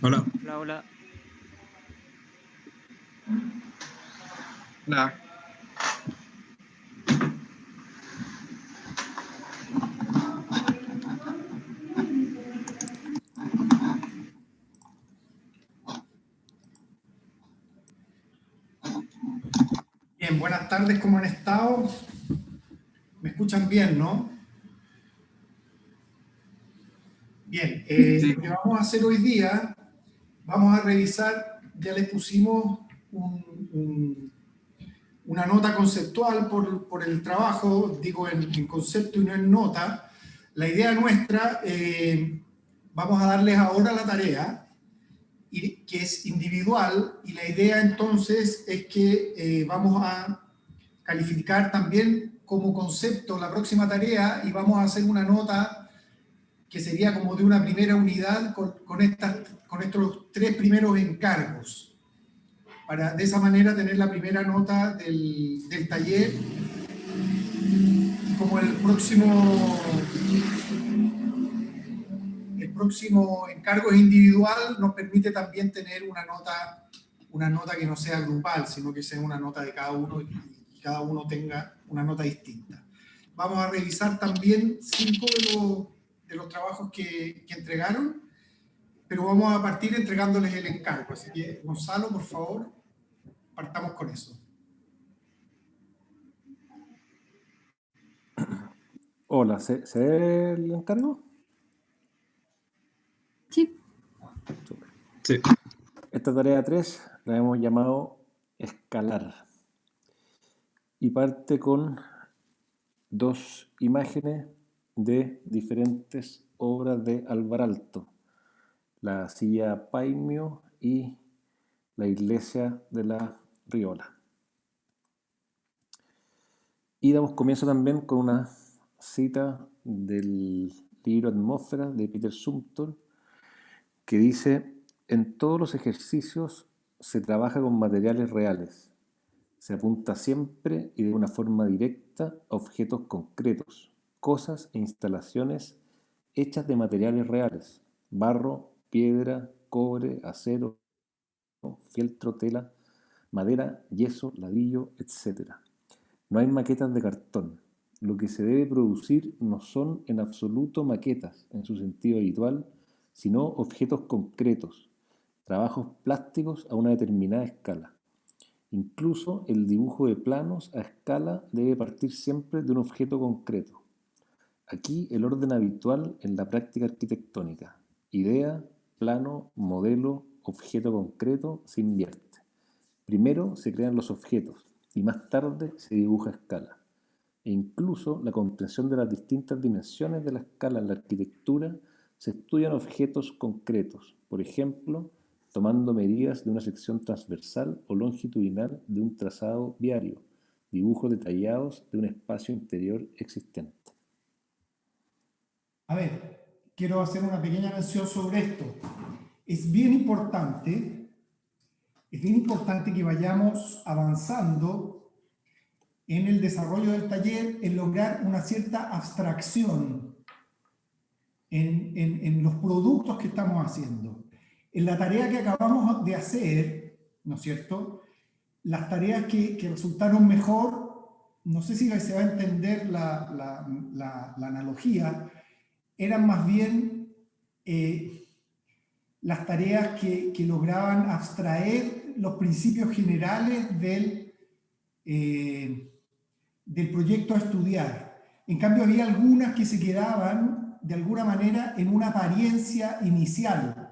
Hola. Hola, hola. Hola. Bien, buenas tardes, ¿cómo han estado? ¿Me escuchan bien, no? Bien, Sí. lo que vamos a hacer hoy día, vamos a revisar, ya les pusimos una nota conceptual por el trabajo, digo en concepto y no en nota. La idea nuestra, vamos a darles ahora la tarea, que es individual, y la idea entonces es que vamos a calificar también como concepto la próxima tarea y vamos a hacer una nota que sería como de una primera unidad con estos tres primeros encargos, para de esa manera tener la primera nota del taller. Y como el próximo encargo es individual, nos permite también tener una nota que no sea grupal, sino que sea una nota de cada uno y cada uno tenga una nota distinta. Vamos a revisar también 5 de los trabajos que entregaron, pero vamos a partir entregándoles el encargo. Así que, Gonzalo, por favor, partamos con eso. Hola, ¿se ve el encargo? Sí. Súper. Sí. Esta tarea 3 la hemos llamado escalar y parte con 2 imágenes de diferentes obras de Alvaralto, la silla Paimio y la iglesia de la Riola. Y damos comienzo también con una cita del libro Atmósfera de Peter Zumthor, que dice: en todos los ejercicios se trabaja con materiales reales. Se apunta siempre y de una forma directa a objetos concretos, cosas e instalaciones hechas de materiales reales: barro, piedra, cobre, acero, fieltro, tela, madera, yeso, ladrillo, etc. No hay maquetas de cartón. Lo que se debe producir no son en absoluto maquetas en su sentido habitual, sino objetos concretos, trabajos plásticos a una determinada escala. Incluso el dibujo de planos a escala debe partir siempre de un objeto concreto. Aquí el orden habitual en la práctica arquitectónica: idea, plano, modelo, objeto concreto, se invierte. Primero se crean los objetos y más tarde se dibuja a escala. E incluso la comprensión de las distintas dimensiones de la escala en la arquitectura se estudian objetos concretos, por ejemplo, tomando medidas de una sección transversal o longitudinal de un trazado viario, dibujos detallados de un espacio interior existente. A ver, quiero hacer una pequeña mención sobre esto. Es bien importante que vayamos avanzando en el desarrollo del taller, en lograr una cierta abstracción en los productos que estamos haciendo. En la tarea que acabamos de hacer, ¿no es cierto?, las tareas que resultaron mejor, no sé si se va a entender la analogía, eran más bien las tareas que lograban abstraer los principios generales del proyecto a estudiar. En cambio, había algunas que se quedaban, de alguna manera, en una apariencia inicial.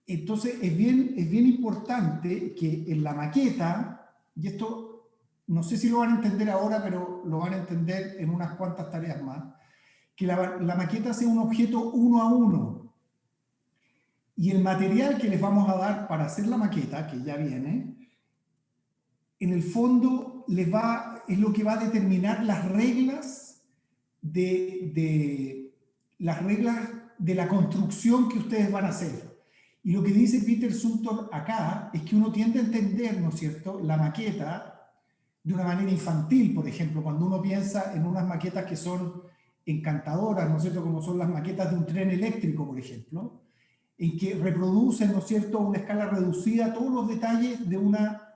Entonces, es bien importante que en la maqueta, y esto no sé si lo van a entender ahora, pero lo van a entender en unas cuantas tareas más, que la maqueta sea un objeto uno a uno. Y el material que les vamos a dar para hacer la maqueta, que ya viene, en el fondo es lo que va a determinar las reglas de la construcción que ustedes van a hacer. Y lo que dice Peter Zumthor acá es que uno tiende a entender, ¿no es cierto?, la maqueta de una manera infantil, por ejemplo, cuando uno piensa en unas maquetas que son encantadoras, ¿no es cierto?, como son las maquetas de un tren eléctrico, por ejemplo, en que reproducen, ¿no es cierto?, a una escala reducida todos los detalles de una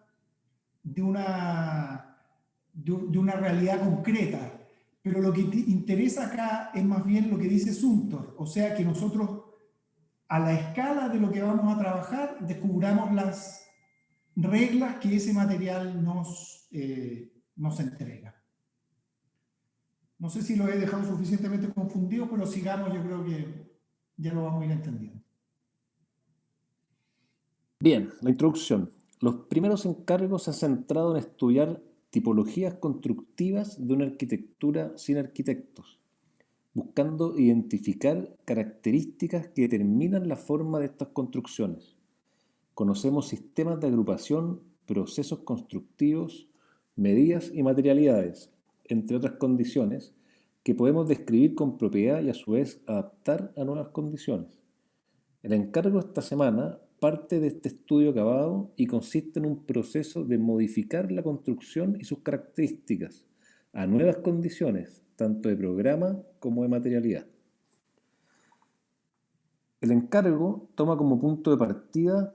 realidad concreta. Pero lo que interesa acá es más bien lo que dice Sumter, o sea, que nosotros a la escala de lo que vamos a trabajar descubramos las reglas que ese material nos entrega. No sé si lo he dejado suficientemente confundido, pero sigamos, yo creo que ya lo vamos a ir entendiendo. Bien, la introducción. Los primeros encargos se han centrado en estudiar tipologías constructivas de una arquitectura sin arquitectos, buscando identificar características que determinan la forma de estas construcciones. Conocemos sistemas de agrupación, procesos constructivos, medidas y materialidades, entre otras condiciones, que podemos describir con propiedad y a su vez adaptar a nuevas condiciones. El encargo esta semana parte de este estudio acabado y consiste en un proceso de modificar la construcción y sus características a nuevas condiciones, tanto de programa como de materialidad. El encargo toma como punto de partida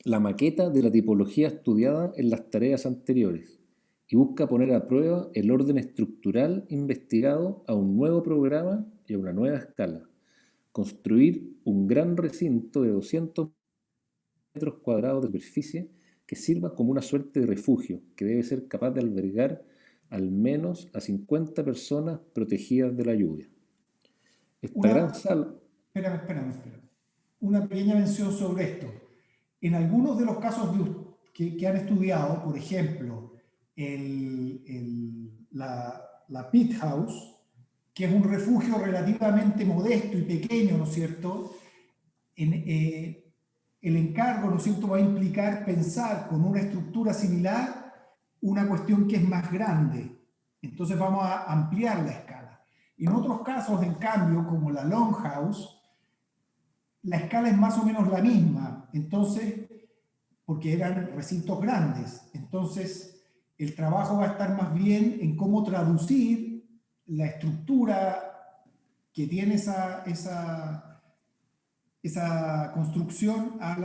la maqueta de la tipología estudiada en las tareas anteriores y busca poner a prueba el orden estructural investigado a un nuevo programa y a una nueva escala. Construir un gran recinto de 200 metros cuadrados de superficie que sirva como una suerte de refugio que debe ser capaz de albergar al menos a 50 personas protegidas de la lluvia. Esta gran sala... Espérame. Una pequeña mención sobre esto. En algunos de los casos que han estudiado, por ejemplo, la Pit House, que es un refugio relativamente modesto y pequeño, ¿no es cierto?, el encargo, ¿no es cierto?, va a implicar pensar con una estructura similar una cuestión que es más grande. Entonces vamos a ampliar la escala. En otros casos, en cambio, como la Longhouse, la escala es más o menos la misma. Entonces, porque eran recintos grandes. Entonces, el trabajo va a estar más bien en cómo traducir la estructura que tiene esa construcción a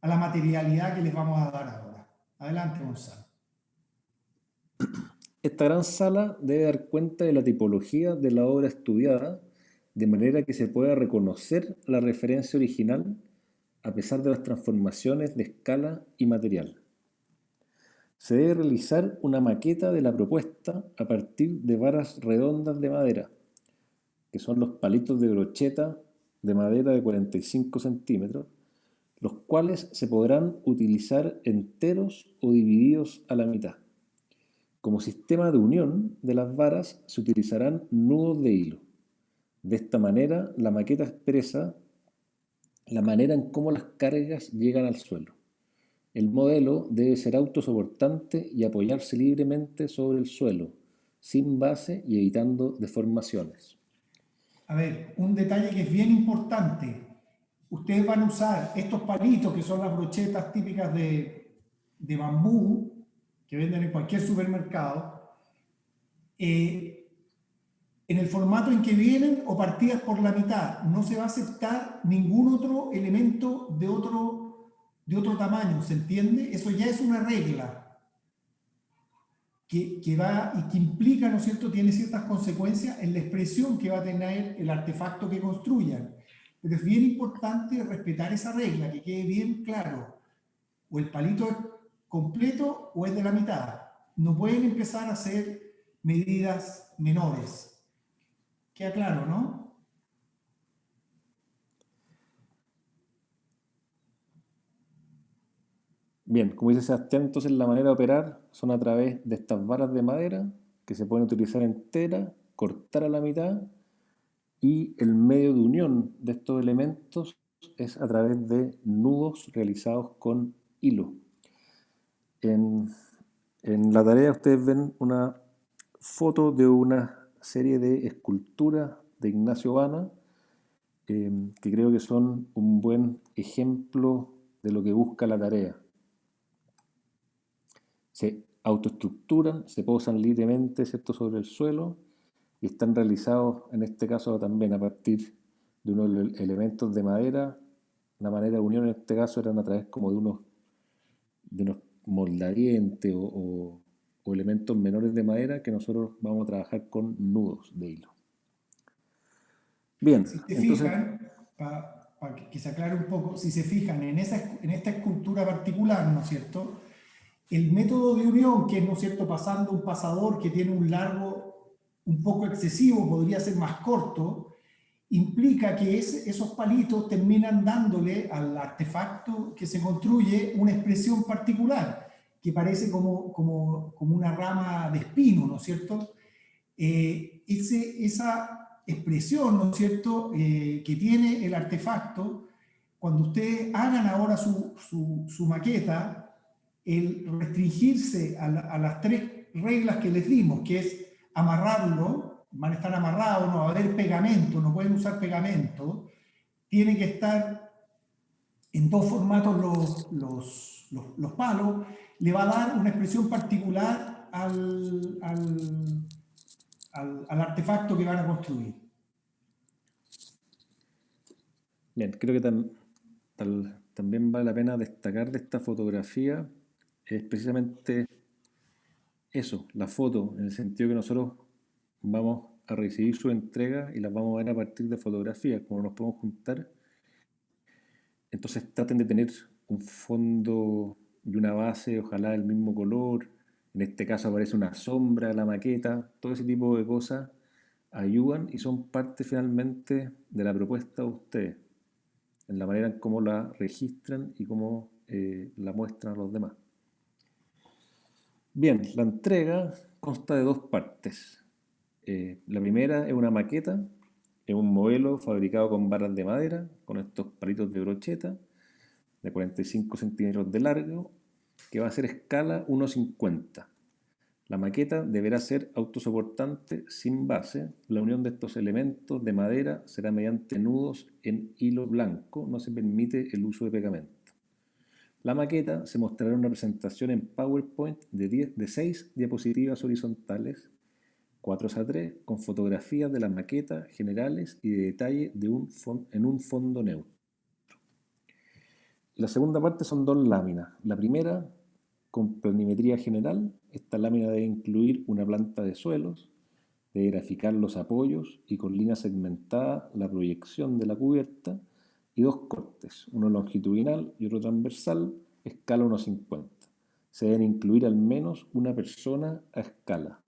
la materialidad que les vamos a dar ahora. Adelante, Gonzalo. Esta gran sala debe dar cuenta de la tipología de la obra estudiada, de manera que se pueda reconocer la referencia original a pesar de las transformaciones de escala y material. Se debe realizar una maqueta de la propuesta a partir de varas redondas de madera, que son los palitos de brocheta de madera de 45 centímetros, los cuales se podrán utilizar enteros o divididos a la mitad. Como sistema de unión de las varas se utilizarán nudos de hilo. De esta manera, la maqueta expresa la manera en cómo las cargas llegan al suelo. El modelo debe ser autosoportante y apoyarse libremente sobre el suelo, sin base y evitando deformaciones. A ver, un detalle que es bien importante. Ustedes van a usar estos palitos que son las brochetas típicas de bambú que venden en cualquier supermercado, en el formato en que vienen o partidas por la mitad. No se va a aceptar ningún otro elemento de otro tamaño, ¿se entiende? Eso ya es una regla que va y que implica, ¿no es cierto?, tiene ciertas consecuencias en la expresión que va a tener el artefacto que construyan. Pero es bien importante respetar esa regla, que quede bien claro. O el palito es completo o es de la mitad. No pueden empezar a hacer medidas menores. Queda claro, ¿no? Bien, como dice Sebastián, entonces la manera de operar son a través de estas varas de madera que se pueden utilizar enteras, cortar a la mitad, y el medio de unión de estos elementos es a través de nudos realizados con hilo. En la tarea ustedes ven una foto de una serie de esculturas de Ignacio Bana, que creo que son un buen ejemplo de lo que busca la tarea. autoestructuran, se posan libremente, ¿cierto?, sobre el suelo y están realizados, en este caso también a partir de unos elementos de madera. La manera de unión en este caso eran a través como de unos moldadientes o elementos menores de madera que nosotros vamos a trabajar con nudos de hilo. Bien, Si se entonces, fijan, para que se aclare un poco, si se fijan en esta escultura particular, ¿no es cierto? El método de unión, que es, ¿no es cierto?, pasando un pasador que tiene un largo un poco excesivo, podría ser más corto, implica que esos palitos terminan dándole al artefacto que se construye una expresión particular, que parece como una rama de espino, ¿no es cierto? Esa expresión, ¿no es cierto?, que tiene el artefacto, cuando ustedes hagan ahora su maqueta, el restringirse a las tres reglas que les dimos, que es amarrarlo, van a estar amarrados, no va a haber pegamento, no pueden usar pegamento, tiene que estar en dos formatos los palos, le va a dar una expresión particular al artefacto que van a construir. bien, creo que también vale la pena destacar de esta fotografía es precisamente eso, la foto, en el sentido que nosotros vamos a recibir su entrega y las vamos a ver a partir de fotografías, como nos podemos juntar. Entonces traten de tener un fondo y una base, ojalá del mismo color. En este caso aparece una sombra, la maqueta, todo ese tipo de cosas ayudan y son parte finalmente de la propuesta de ustedes, en la manera en cómo la registran y cómo la muestran a los demás. Bien, la entrega consta de dos partes. La primera es una maqueta, es un modelo fabricado con varas de madera, con estos palitos de brocheta, de 45 centímetros de largo, que va a ser escala 1,50. La maqueta deberá ser autosoportante sin base. La unión de estos elementos de madera será mediante nudos en hilo blanco, no se permite el uso de pegamento. La maqueta se mostrará en una presentación en PowerPoint de 6 diapositivas horizontales, 4:3, con fotografías de la maqueta generales y de detalle en un fondo neutro. La segunda parte son dos láminas. La primera, con planimetría general, esta lámina debe incluir una planta de suelos, debe graficar los apoyos y con línea segmentada la proyección de la cubierta y dos cortes, uno longitudinal y otro transversal, escala 1,50. Se deben incluir al menos una persona a escala.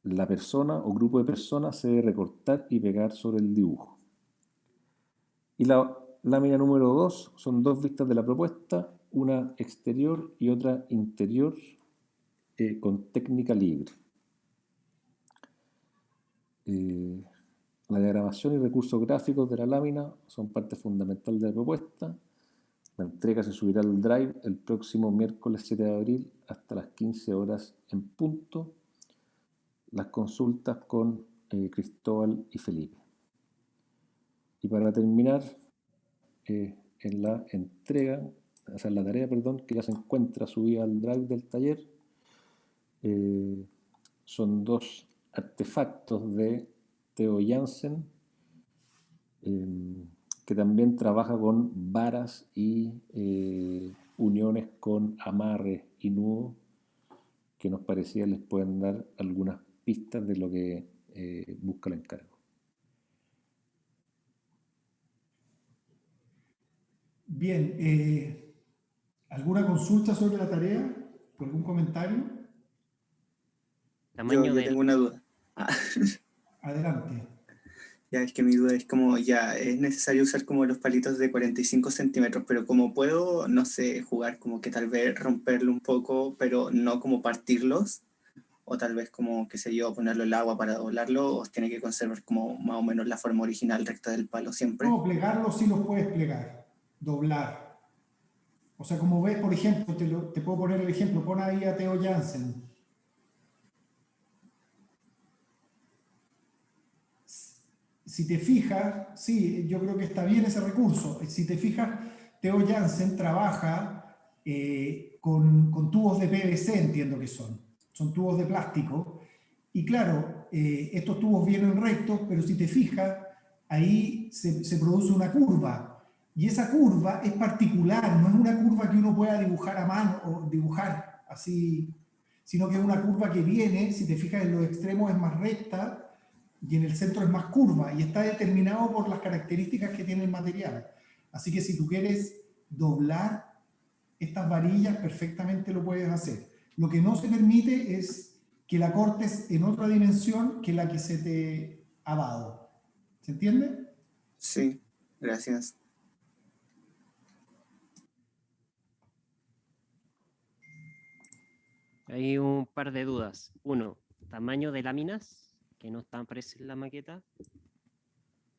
La persona o grupo de personas se debe recortar y pegar sobre el dibujo. Y la lámina número 2 son dos vistas de la propuesta, una exterior y otra interior con técnica libre. La diagramación y recursos gráficos de la lámina son parte fundamental de la propuesta. La entrega se subirá al Drive el próximo miércoles 7 de abril hasta las 15 horas en punto. Las consultas con Cristóbal y Felipe. Y para terminar, en la entrega, o sea, en la tarea, perdón, que ya se encuentra subida al Drive del taller, son dos artefactos de Theo Jansen, que también trabaja con varas y uniones con amarres y nudos, que nos parecía les pueden dar algunas pistas de lo que busca el encargo. Bien, ¿alguna consulta sobre la tarea? ¿Algún comentario? Yo tengo una duda. Adelante. Ya es que mi duda es como, ya es necesario usar como los palitos de 45 centímetros, pero como puedo, no sé, jugar como que tal vez romperlo un poco, pero no como partirlos, o tal vez como, qué sé yo, ponerlo en el agua para doblarlo, o tiene que conservar como más o menos la forma original recta del palo siempre. No, plegarlo sí lo puedes plegar, doblar. O sea, como ves, por ejemplo, te puedo poner el ejemplo, pon ahí a Theo Jansen. Si te fijas, sí, yo creo que está bien ese recurso. Si te fijas, Theo Jansen trabaja con tubos de PVC, entiendo que son tubos de plástico, y claro, estos tubos vienen rectos, pero si te fijas, ahí se produce una curva, y esa curva es particular, no es una curva que uno pueda dibujar a mano o dibujar así, sino que es una curva que viene, si te fijas en los extremos es más recta, y en el centro es más curva, y está determinado por las características que tiene el material. Así que si tú quieres doblar estas varillas, perfectamente lo puedes hacer. Lo que no se permite es que la cortes en otra dimensión que la que se te ha dado. ¿Se entiende? Sí, gracias. Hay un par de dudas. Uno, tamaño de láminas, que no están presentes en la maqueta.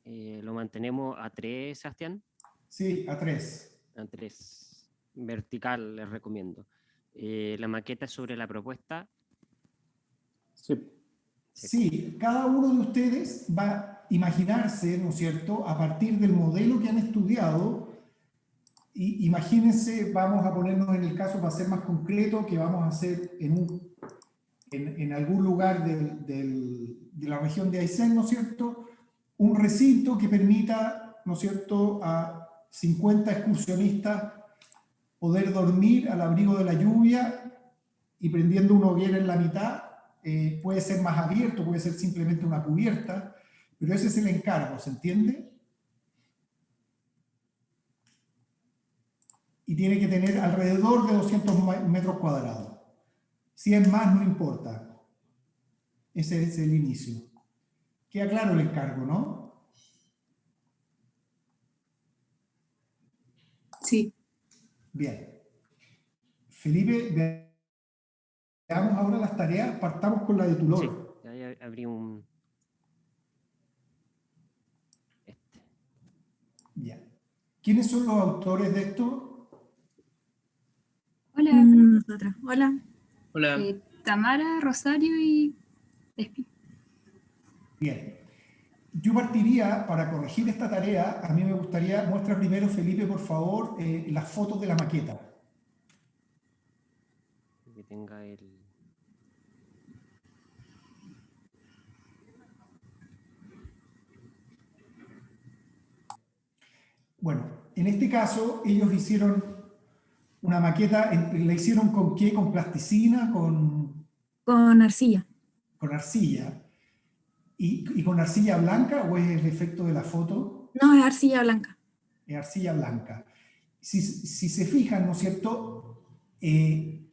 ¿Lo mantenemos a 3, Sebastián? Sí, a 3. A 3. Vertical, les recomiendo. La maqueta es sobre la propuesta. Sí. Sí, cada uno de ustedes va a imaginarse, ¿no es cierto?, a partir del modelo que han estudiado. Y imagínense, vamos a ponernos en el caso para ser más concreto, que vamos a hacer en algún lugar de la región de Aysén, ¿no es cierto?, un recinto que permita, ¿no es cierto?, a 50 excursionistas poder dormir al abrigo de la lluvia y prendiendo una hoguera en la mitad. Puede ser más abierto, puede ser simplemente una cubierta, pero ese es el encargo, ¿se entiende? Y tiene que tener alrededor de 200 metros cuadrados. Si es más, no importa. Ese es el inicio. Queda claro el encargo, ¿no? Sí. Bien. Felipe, veamos ahora las tareas. Partamos con la de tu loro. Sí, ahí abrí un... Ya. ¿Quiénes son los autores de esto? Hola. Nosotros. Hola. Hola. Tamara, Rosario y Espi. Bien. Yo partiría, para corregir esta tarea, a mí me gustaría, muestra primero, Felipe, por favor, las fotos de la maqueta. Que tenga el... Bueno, en este caso, ellos hicieron una maqueta, ¿la hicieron con qué? ¿Con plasticina? Con arcilla. Con arcilla. ¿Y con arcilla blanca o es el efecto de la foto? No, es arcilla blanca. Es arcilla blanca. Si se fijan, ¿no es cierto?,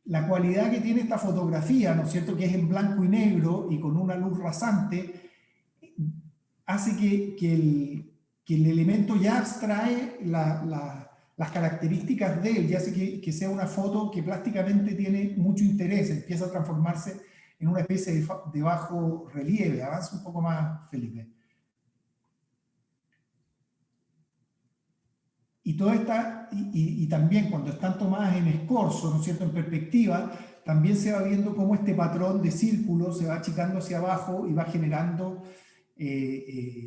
la cualidad que tiene esta fotografía, ¿no es cierto?, que es en blanco y negro y con una luz rasante, hace que el elemento ya abstrae las características de él, ya hace que sea una foto que plásticamente tiene mucho interés, empieza a transformarse en una especie de bajo relieve. Avanza un poco más, Felipe. Y toda esta, y también cuando están tomadas en escorzo, ¿no es cierto?, en perspectiva, también se va viendo cómo este patrón de círculo se va achicando hacia abajo y va generando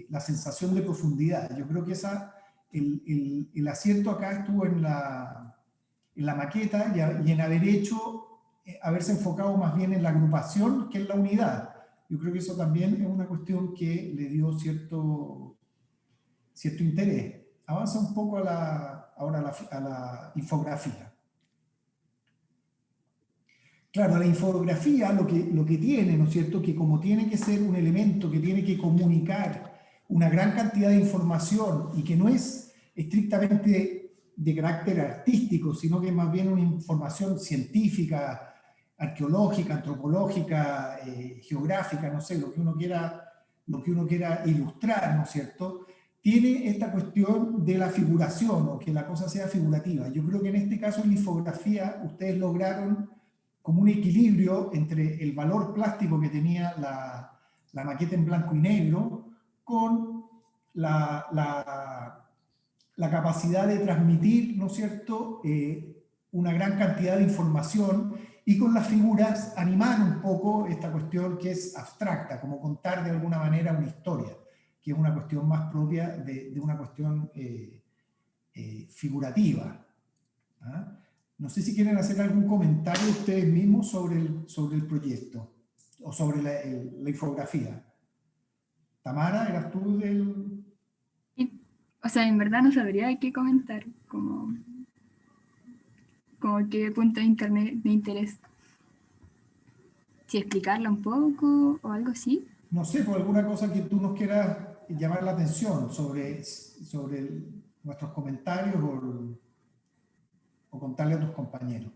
la sensación de profundidad. Yo creo que el acierto acá estuvo en la maqueta y en haberse enfocado más bien en la agrupación que en la unidad. Yo creo que eso también es una cuestión que le dio cierto interés. Avanza un poco ahora a la infografía. Claro, la infografía lo que tiene, ¿no es cierto?, que como tiene que ser un elemento que tiene que comunicar una gran cantidad de información y que no es estrictamente de carácter artístico, sino que es más bien una información científica, arqueológica, antropológica, geográfica, no sé, lo que uno quiera ilustrar, ¿no es cierto?, tiene esta cuestión de la figuración, o que la cosa sea figurativa. Yo creo que en este caso en la infografía ustedes lograron como un equilibrio entre el valor plástico que tenía la maqueta en blanco y negro con la capacidad de transmitir, ¿no es cierto?, una gran cantidad de información, y con las figuras animar un poco esta cuestión que es abstracta, como contar de alguna manera una historia, que es una cuestión más propia de una cuestión figurativa. ¿Ah? No sé si quieren hacer algún comentario ustedes mismos sobre el proyecto o sobre la infografía. Tamara, ¿eras tú del...? Sí. O sea, en verdad no sabría qué comentar, como qué punto de interés. Si explicarla un poco o algo así. No sé, por alguna cosa que tú nos quieras llamar la atención sobre nuestros comentarios o contarle a tus compañeros.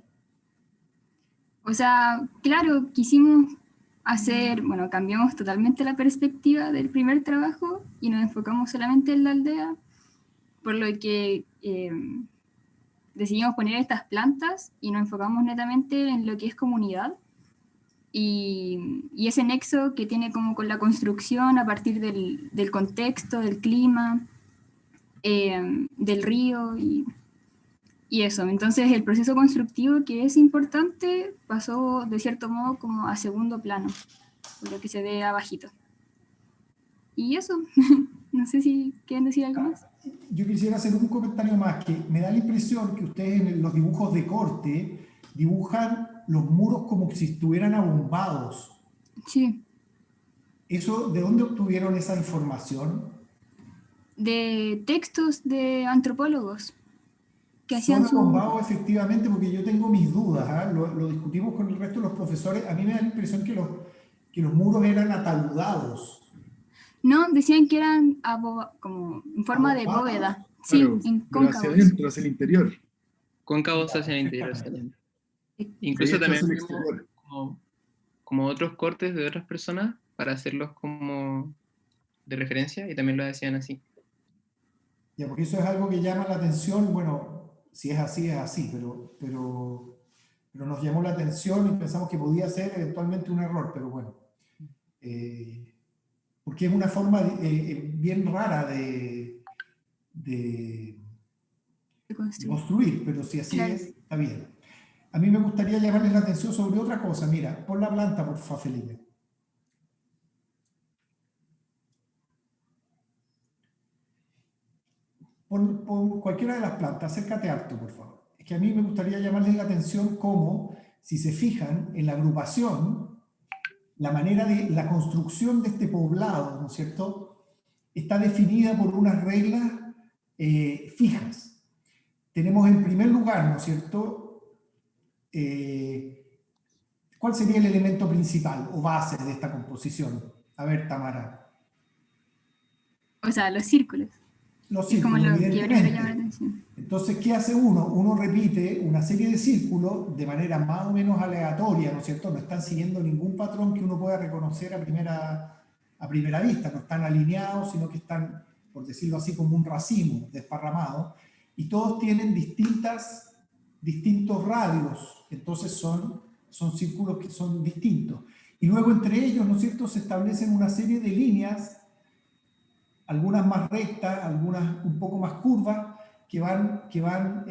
O sea, claro, quisimos hacer, bueno, cambiamos totalmente la perspectiva del primer trabajo y nos enfocamos solamente en la aldea, por lo que decidimos poner estas plantas y nos enfocamos netamente en lo que es comunidad y ese nexo que tiene como con la construcción a partir del contexto, del clima, del río y eso. Entonces el proceso constructivo, que es importante, pasó de cierto modo como a segundo plano, por lo que se ve abajito. Y eso, no sé si quieren decir algo más. Yo quisiera hacer un comentario más, que me da la impresión que ustedes en los dibujos de corte dibujan los muros como si estuvieran abombados. Sí, ¿Eso, de dónde obtuvieron esa información? de textos de antropólogos que Son hacían su... abombados efectivamente, porque yo tengo mis dudas, ¿ah? Lo discutimos con el resto de los profesores. A mí me da la impresión que los muros eran ataludados. No, decían que eran como en forma de ¿Abobados? bóveda. Sí, Claro, en pero hacia cóncavos. adentro, hacia el interior. Cóncavos hacia el interior. Exactamente. Incluso Sí, esto también es el vimos exterior. como otros cortes de otras personas para hacerlos como de referencia y también lo decían así. Ya, porque eso es algo que llama la atención. Bueno, si es así, pero nos llamó la atención y pensamos que podía ser eventualmente un error, pero bueno. Porque es una forma bien rara de construir, pero si así Claro. es, está bien. A mí me gustaría llamarles la atención sobre otra cosa. Mira, pon la planta, por favor, Felipe. Pon cualquiera de las plantas, acércate harto, por favor. Es que a mí me gustaría llamarles la atención cómo, si se fijan en la agrupación, la manera de la construcción de este poblado, ¿no es cierto?, está definida por unas reglas fijas. Tenemos en primer lugar, ¿no es cierto?, ¿cuál sería el elemento principal o base de esta composición? A ver, Tamara. O sea, los círculos. Los Es como círculos, lo que primero llama la evidentemente. atención. Entonces, ¿qué hace uno? Uno repite una serie de círculos de manera más o menos aleatoria, ¿no es cierto? No están siguiendo ningún patrón que uno pueda reconocer a primera vista, no están alineados, sino que están, por decirlo así, como un racimo desparramado, y todos tienen distintos radios, entonces son círculos que son distintos. Y luego entre ellos, ¿no es cierto?, se establecen una serie de líneas, algunas más rectas, algunas un poco más curvas, que van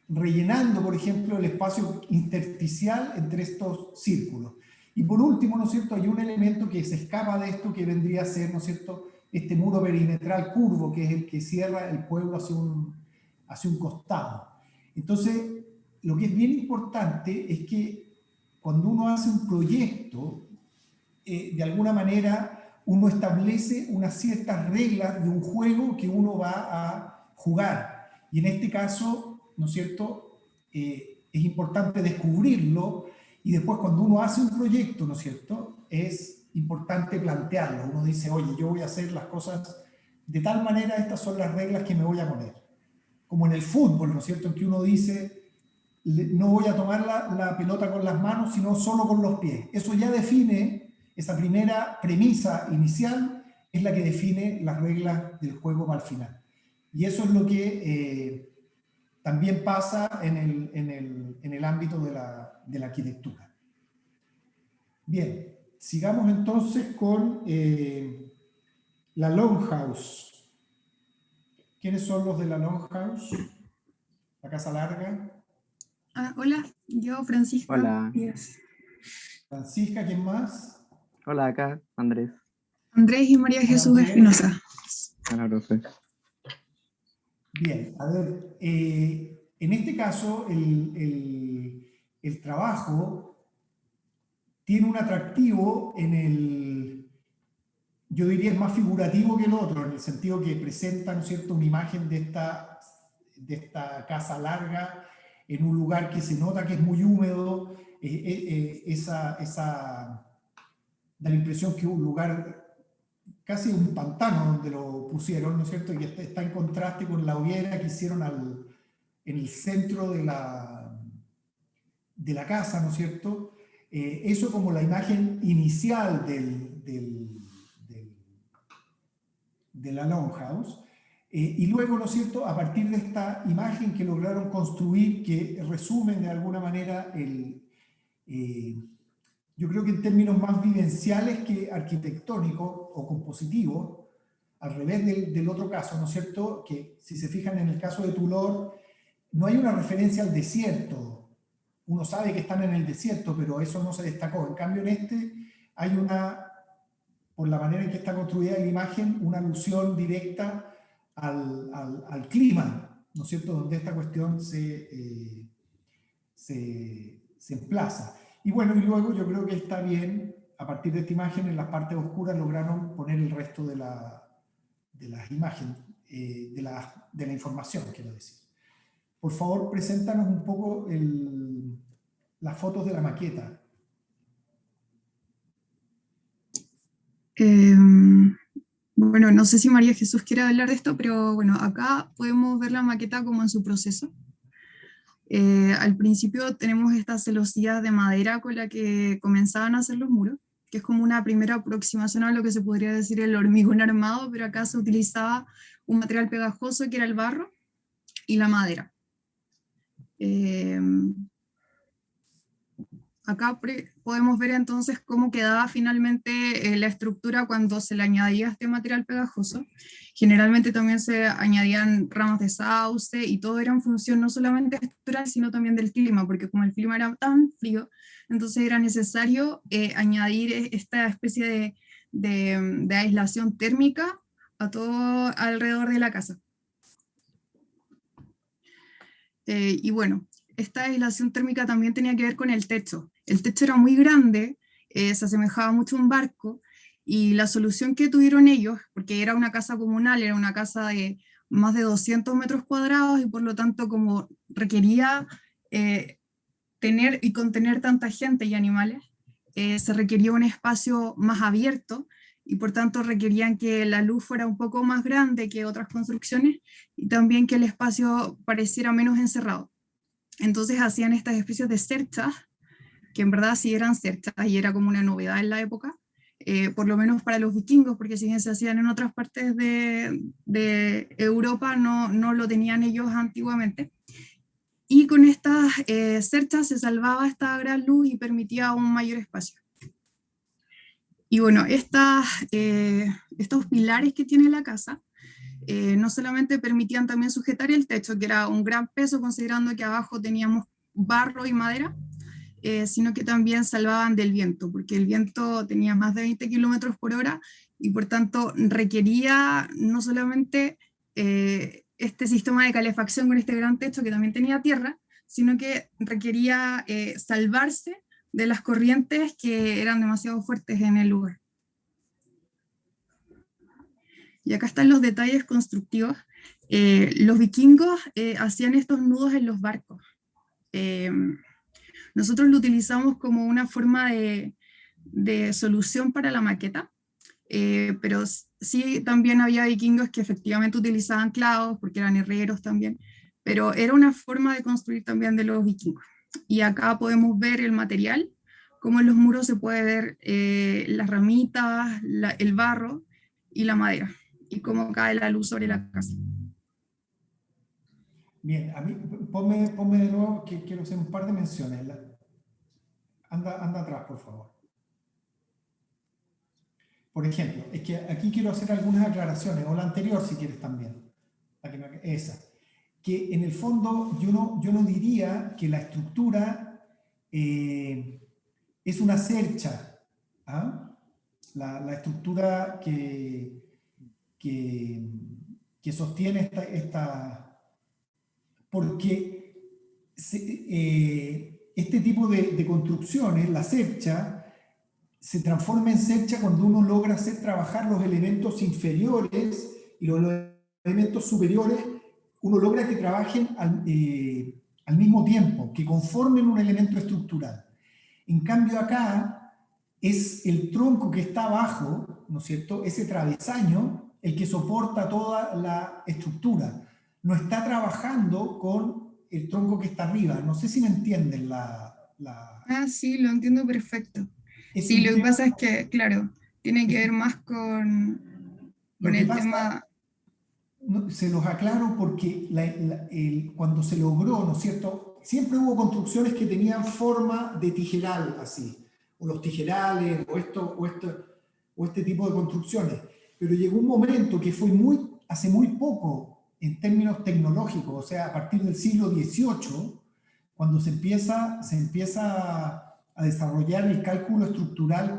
rellenando, por ejemplo, el espacio intersticial entre estos círculos. Y por último, ¿no es cierto?, hay un elemento que se escapa de esto, que vendría a ser, ¿no es cierto?, este muro perimetral curvo, que es el que cierra el pueblo hacia un costado. Entonces, lo que es bien importante es que cuando uno hace un proyecto, de alguna manera uno establece unas ciertas reglas de un juego que uno va a jugar. Y en este caso, ¿no es cierto?, es importante descubrirlo, y después cuando uno hace un proyecto, ¿no es cierto?, es importante plantearlo. Uno dice, oye, yo voy a hacer las cosas de tal manera, estas son las reglas que me voy a poner. Como en el fútbol, ¿no es cierto?, en que uno dice, no voy a tomar la pelota con las manos, sino solo con los pies. Eso ya define, esa primera premisa inicial es la que define las reglas del juego para el final. Y eso es lo que también pasa en el ámbito de la arquitectura. Bien, sigamos entonces con la Longhouse. ¿Quiénes son los de la Longhouse? La Casa Larga. Hola, yo Francisca. Hola. Díaz. Francisca, ¿quién más? Hola, acá, Andrés. Andrés y María Jesús Andrés. Espinosa. Hola, profe. Bien, a ver, En este caso, el trabajo tiene un atractivo yo diría es más figurativo que el otro, en el sentido que presenta, ¿no es cierto?, una imagen de esta casa larga en un lugar que se nota que es muy húmedo, da la impresión que es un lugar casi un pantano donde lo pusieron, ¿no es cierto?, y está en contraste con la hoguera que hicieron en el centro de la casa, ¿no es cierto? Eso como la imagen inicial de la Longhouse. Y luego, ¿no es cierto?, a partir de esta imagen que lograron construir, que resumen de alguna manera yo creo que en términos más vivenciales que arquitectónicos o compositivos, al revés del otro caso, ¿no es cierto?, que si se fijan en el caso de Tulor, no hay una referencia al desierto. Uno sabe que están en el desierto, pero eso no se destacó. En cambio, en este hay por la manera en que está construida la imagen, una alusión directa al clima, ¿no es cierto?, donde esta cuestión se emplaza. Y bueno, y luego yo creo que está bien, a partir de esta imagen, en las partes oscuras lograron poner el resto de las imágenes, de la información, quiero decir. Por favor, preséntanos un poco las fotos de la maqueta. Bueno, no sé si María Jesús quiere hablar de esto, pero bueno, acá podemos ver la maqueta como en su proceso. Al principio tenemos estas celosías de madera con la que comenzaban a hacer los muros, que es como una primera aproximación a lo que se podría decir el hormigón armado, pero acá se utilizaba un material pegajoso que era el barro y la madera. Acá podemos ver entonces cómo quedaba finalmente la estructura cuando se le añadía este material pegajoso. Generalmente también se añadían ramas de sauce y todo era en función no solamente estructural, sino también del clima, porque como el clima era tan frío, entonces era necesario añadir esta especie de aislación térmica a todo alrededor de la casa. Y bueno, esta aislación térmica también tenía que ver con el techo. El techo era muy grande, se asemejaba mucho a un barco, y la solución que tuvieron ellos, porque era una casa comunal, era una casa de más de 200 metros cuadrados, y por lo tanto como requería tener y contener tanta gente y animales, se requería un espacio más abierto, y por tanto requerían que la luz fuera un poco más grande que otras construcciones, y también que el espacio pareciera menos encerrado. Entonces hacían estas especies de cerchas, que en verdad sí eran cerchas y era como una novedad en la época, por lo menos para los vikingos, porque si bien se hacían en otras partes de Europa, no lo tenían ellos antiguamente. Y con estas cerchas se salvaba esta gran luz y permitía un mayor espacio. Y bueno, estos pilares que tiene la casa, no solamente permitían también sujetar el techo, que era un gran peso considerando que abajo teníamos barro y madera, sino que también salvaban del viento, porque el viento tenía más de 20 kilómetros por hora y por tanto requería no solamente este sistema de calefacción con este gran techo que también tenía tierra, sino que requería salvarse de las corrientes que eran demasiado fuertes en el lugar. Y acá están los detalles constructivos. Los vikingos hacían estos nudos en los barcos. Nosotros lo utilizamos como una forma de solución para la maqueta, pero sí también había vikingos que efectivamente utilizaban clavos, porque eran herreros también, pero era una forma de construir también de los vikingos. Y acá podemos ver el material, como en los muros se puede ver las ramitas, el barro y la madera, y cómo cae la luz sobre la casa. Bien, a mí, ponme de nuevo, que quiero hacer un par de menciones. Anda atrás, por favor. Por ejemplo, es que aquí quiero hacer algunas aclaraciones, o la anterior si quieres también, esa. Que en el fondo yo no diría que la estructura es una cercha. ¿Ah? La estructura que sostiene esta porque este tipo de construcciones, la cercha, se transforma en cercha cuando uno logra hacer trabajar los elementos inferiores y los elementos superiores, uno logra que trabajen al mismo tiempo, que conformen un elemento estructural. En cambio acá es el tronco que está abajo, ¿no es cierto?, ese travesaño, el que soporta toda la estructura. No está trabajando con el tronco que está arriba. No sé si me entienden Ah, sí, lo entiendo perfecto. Es Sí, un lo que tema- pasa es que, claro, tiene que ver más con Lo que el pasa, tema. se los aclaro porque cuando se logró, ¿no es cierto? Siempre hubo construcciones que tenían forma de tijeral, así, o los tijerales, o este tipo de construcciones. Pero llegó un momento que fue hace muy poco, en términos tecnológicos, o sea, a partir del siglo XVIII, cuando se empieza a desarrollar el cálculo estructural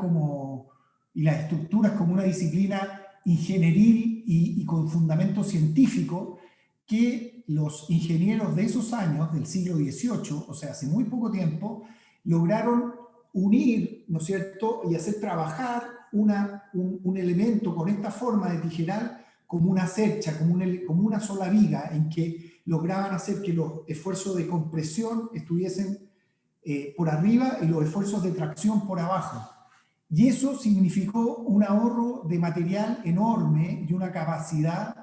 y las estructuras como una disciplina ingenieril y con fundamento científico, que los ingenieros de esos años, del siglo XVIII, o sea, hace muy poco tiempo, lograron unir, ¿no es cierto?, y hacer trabajar un elemento con esta forma de tijeral como una cercha, como una sola viga, en que lograban hacer que los esfuerzos de compresión estuviesen por arriba y los esfuerzos de tracción por abajo. Y eso significó un ahorro de material enorme y una capacidad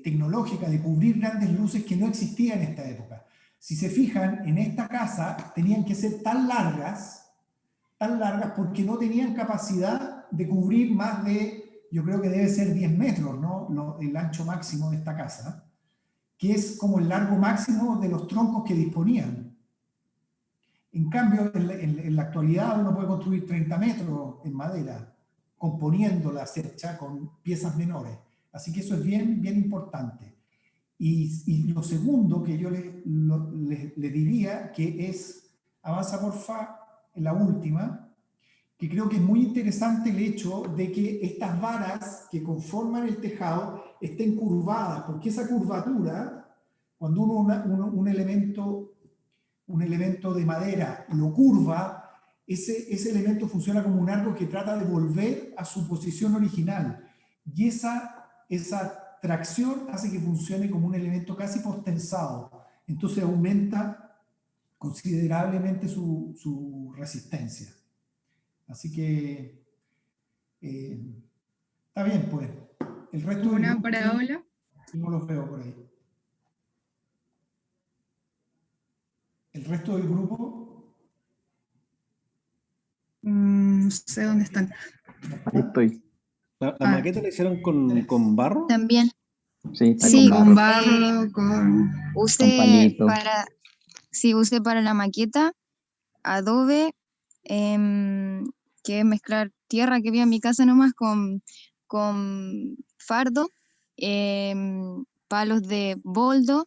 tecnológica de cubrir grandes luces que no existía en esta época. Si se fijan, en esta casa tenían que ser tan largas porque no tenían capacidad de cubrir más de, yo creo que debe ser 10 metros, ¿no? El ancho máximo de esta casa, que es como el largo máximo de los troncos que disponían. En cambio, en la actualidad uno puede construir 30 metros en madera, componiendo la cercha con piezas menores. Así que eso es bien, bien importante. Y lo segundo que yo le diría, que es, avanza porfa, en la última, que creo que es muy interesante el hecho de que estas varas que conforman el tejado estén curvadas, porque esa curvatura, cuando un elemento de madera lo curva, ese elemento funciona como un arco que trata de volver a su posición original. Y esa tracción hace que funcione como un elemento casi postensado. Entonces aumenta considerablemente su resistencia. Así que está bien, pues. El resto del Una grupo parábola. no los veo por ahí. El resto del grupo... No sé dónde están. Ahí estoy. ¿La maqueta la hicieron con barro? También. Sí, está Sí, con Con barro. barro, con... Usé palito. para la maqueta adobe, que es mezclar tierra que había en mi casa nomás con fardo, palos de boldo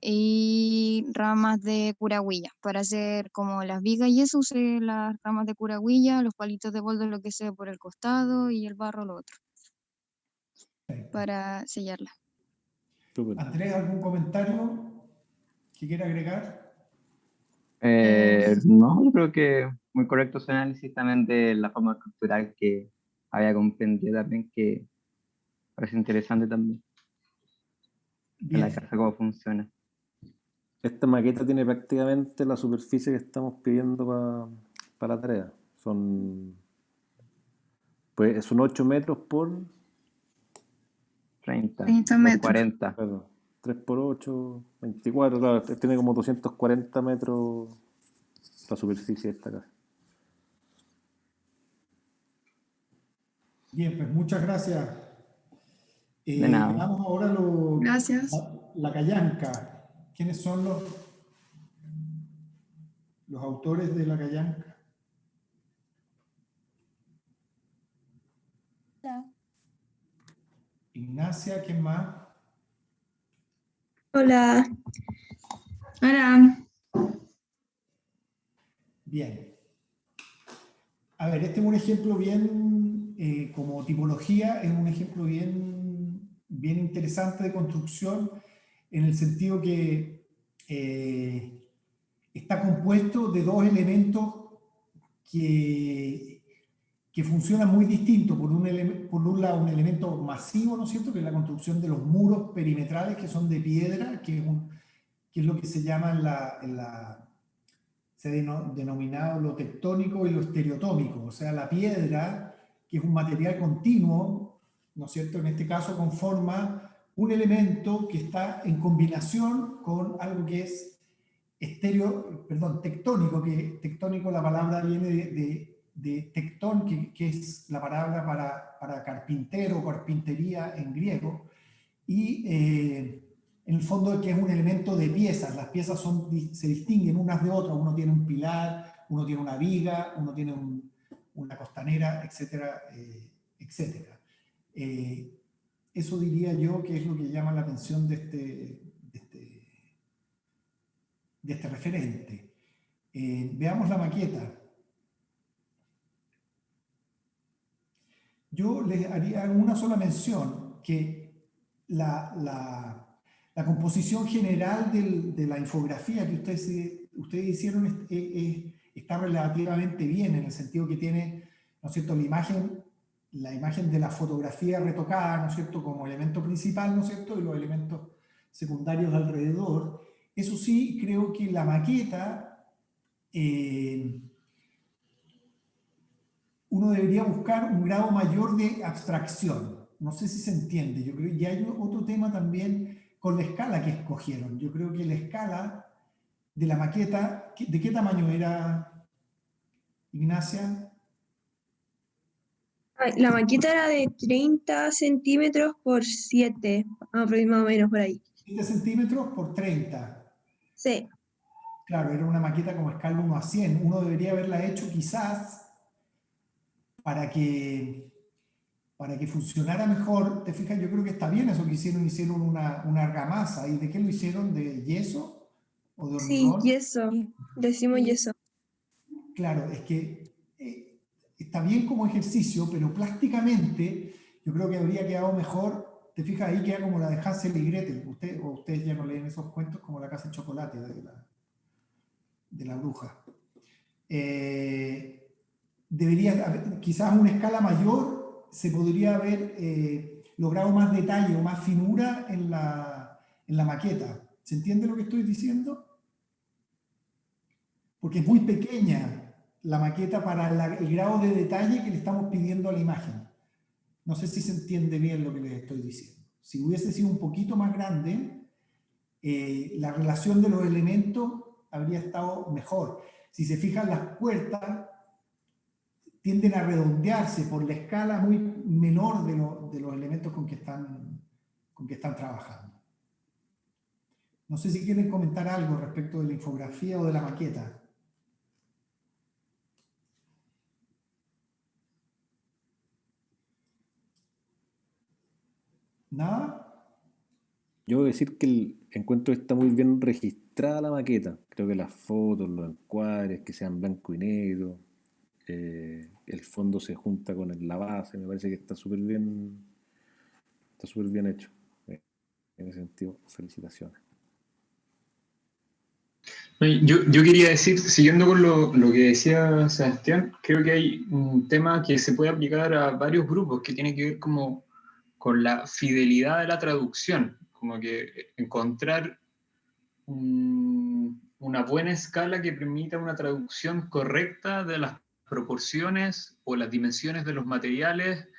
y ramas de curahuilla. Para hacer como las vigas y eso usé las ramas de curahuilla, los palitos de boldo lo que sea por el costado y el barro lo otro para sellarla. Andrés, ¿algún comentario que quiera agregar? No, yo creo que muy correcto su análisis también de la forma estructural que había comprendido también, que parece interesante también de la Bien. casa, cómo funciona. Esta maqueta tiene prácticamente la superficie que estamos pidiendo para la tarea. Son 8 metros por 30 metros. 40. claro, 3 por 8, 24. Claro, tiene como 240 metros la superficie de esta casa. Bien, pues muchas gracias. De nada. Veamos ahora Gracias. la callanca. ¿Quiénes son los autores de la callanca? Ignacia, ¿quién más? Hola. Hola. Bien. A ver, este es un ejemplo bien, como tipología, es un ejemplo bien interesante de construcción, en el sentido que está compuesto de dos elementos que funcionan muy distintos. Por un lado, un elemento masivo, ¿no es cierto?, que es la construcción de los muros perimetrales, que son de piedra, que es lo que se llama se ha denominado lo tectónico y lo estereotómico. O sea, la piedra, que es un material continuo, ¿no es cierto?, en este caso conforma un elemento que está en combinación con algo que es tectónico, que tectónico, la palabra viene de tectón, que es la palabra para carpintero o carpintería en griego, y en el fondo que es un elemento de piezas. Las piezas se distinguen unas de otras. Uno tiene un pilar, uno tiene una viga, uno tiene una costanera, etcétera, etcétera. Eso diría yo que es lo que llama la atención de este referente. Veamos la maqueta. Yo les haría una sola mención, que la composición general de la infografía que ustedes hicieron está relativamente bien, en el sentido que tiene, ¿no es cierto?, la imagen de la fotografía retocada, ¿no es cierto?, como elemento principal, ¿no es cierto?, y los elementos secundarios alrededor. Eso sí, creo que la maqueta, uno debería buscar un grado mayor de abstracción. No sé si se entiende. Yo creo que hay otro tema también con la escala que escogieron. Yo creo que la escala de la maqueta, ¿de qué tamaño era, Ignacia? La maqueta era de 30 centímetros por 7, más o menos por ahí. 30 centímetros por 30. Sí. Claro, era una maqueta como escala 1:100. Uno debería haberla hecho quizás para que funcionara mejor. ¿Te fijas? Yo creo que está bien eso que hicieron una argamasa. ¿Y de qué lo hicieron? ¿De yeso o de hormigón? Sí, yeso. Decimos yeso. Claro, es que está bien como ejercicio, pero plásticamente yo creo que habría quedado mejor. Te fijas, ahí queda como la de Hansel y Gretel. Ustedes ya no leen esos cuentos, como la casa de chocolate de la bruja. Quizás a una escala mayor se podría haber logrado más detalle o más finura en la maqueta. ¿Se entiende lo que estoy diciendo? Porque es muy pequeña la maqueta para el grado de detalle que le estamos pidiendo a la imagen. No sé si se entiende bien lo que les estoy diciendo. Si hubiese sido un poquito más grande, la relación de los elementos habría estado mejor. Si se fijan, las puertas tienden a redondearse por la escala muy menor de los elementos con que están trabajando. No sé si quieren comentar algo respecto de la infografía o de la maqueta. ¿Nada? Yo voy a decir que encuentro que está muy bien registrada la maqueta. Creo que las fotos, los encuadres, que sean blanco y negro, el fondo se junta con la base, me parece que está súper bien hecho. En ese sentido, felicitaciones. Yo quería decir, siguiendo con lo que decía Sebastián, creo que hay un tema que se puede aplicar a varios grupos que tiene que ver como con la fidelidad de la traducción, como que encontrar una buena escala que permita una traducción correcta de las proporciones o las dimensiones de los materiales.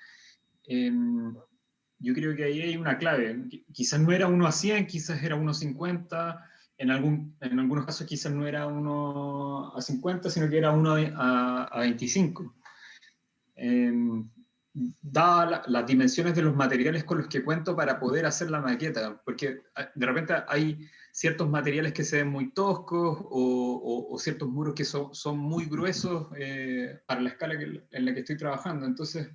Yo creo que ahí hay una clave. Quizás no era 1:100, quizás era 1:50, en algunos casos quizás no era 1:50, sino que era 1:25. Dadas las dimensiones de los materiales con los que cuento para poder hacer la maqueta, porque de repente hay ciertos materiales que se ven muy toscos o ciertos muros que son muy gruesos para la escala en la que estoy trabajando. Entonces,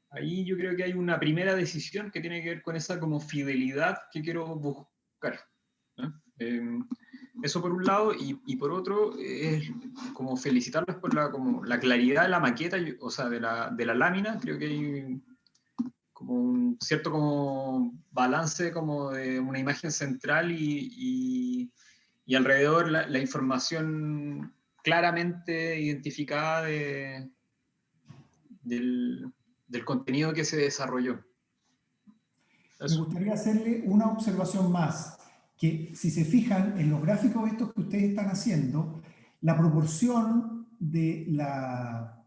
ahí yo creo que hay una primera decisión que tiene que ver con esa como fidelidad que quiero buscar, ¿no? Eso por un lado, y por otro es como felicitarlos por la claridad de la maqueta, o sea, de la lámina. Creo que hay como un cierto como balance como de una imagen central y y alrededor la información claramente identificada del contenido que se desarrolló. Me gustaría hacerle una observación más, que si se fijan en los gráficos estos que ustedes están haciendo, la proporción de la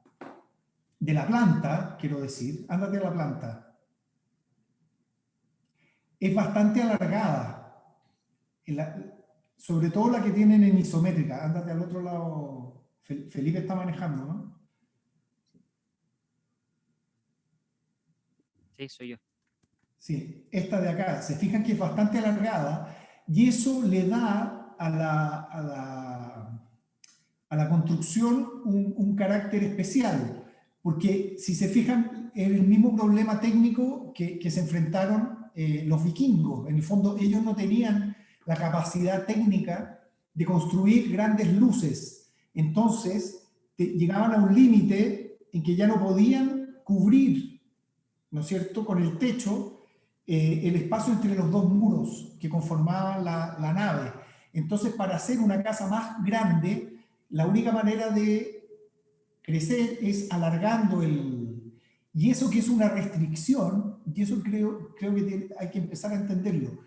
planta, quiero decir, ándate a la planta, es bastante alargada, sobre todo la que tienen en isométrica. Ándate al otro lado, Felipe está manejando, ¿no? Sí, soy yo. Sí, esta de acá, se fijan que es bastante alargada y eso le da a la construcción un carácter especial, porque si se fijan, es el mismo problema técnico que se enfrentaron los vikingos. En el fondo, ellos no tenían la capacidad técnica de construir grandes luces, entonces llegaban a un límite en que ya no podían cubrir, ¿no es cierto?, con el techo, el espacio entre los dos muros que conformaban la nave. Entonces, para hacer una casa más grande, la única manera de crecer es alargando y eso que es una restricción, y eso creo que hay que empezar a entenderlo,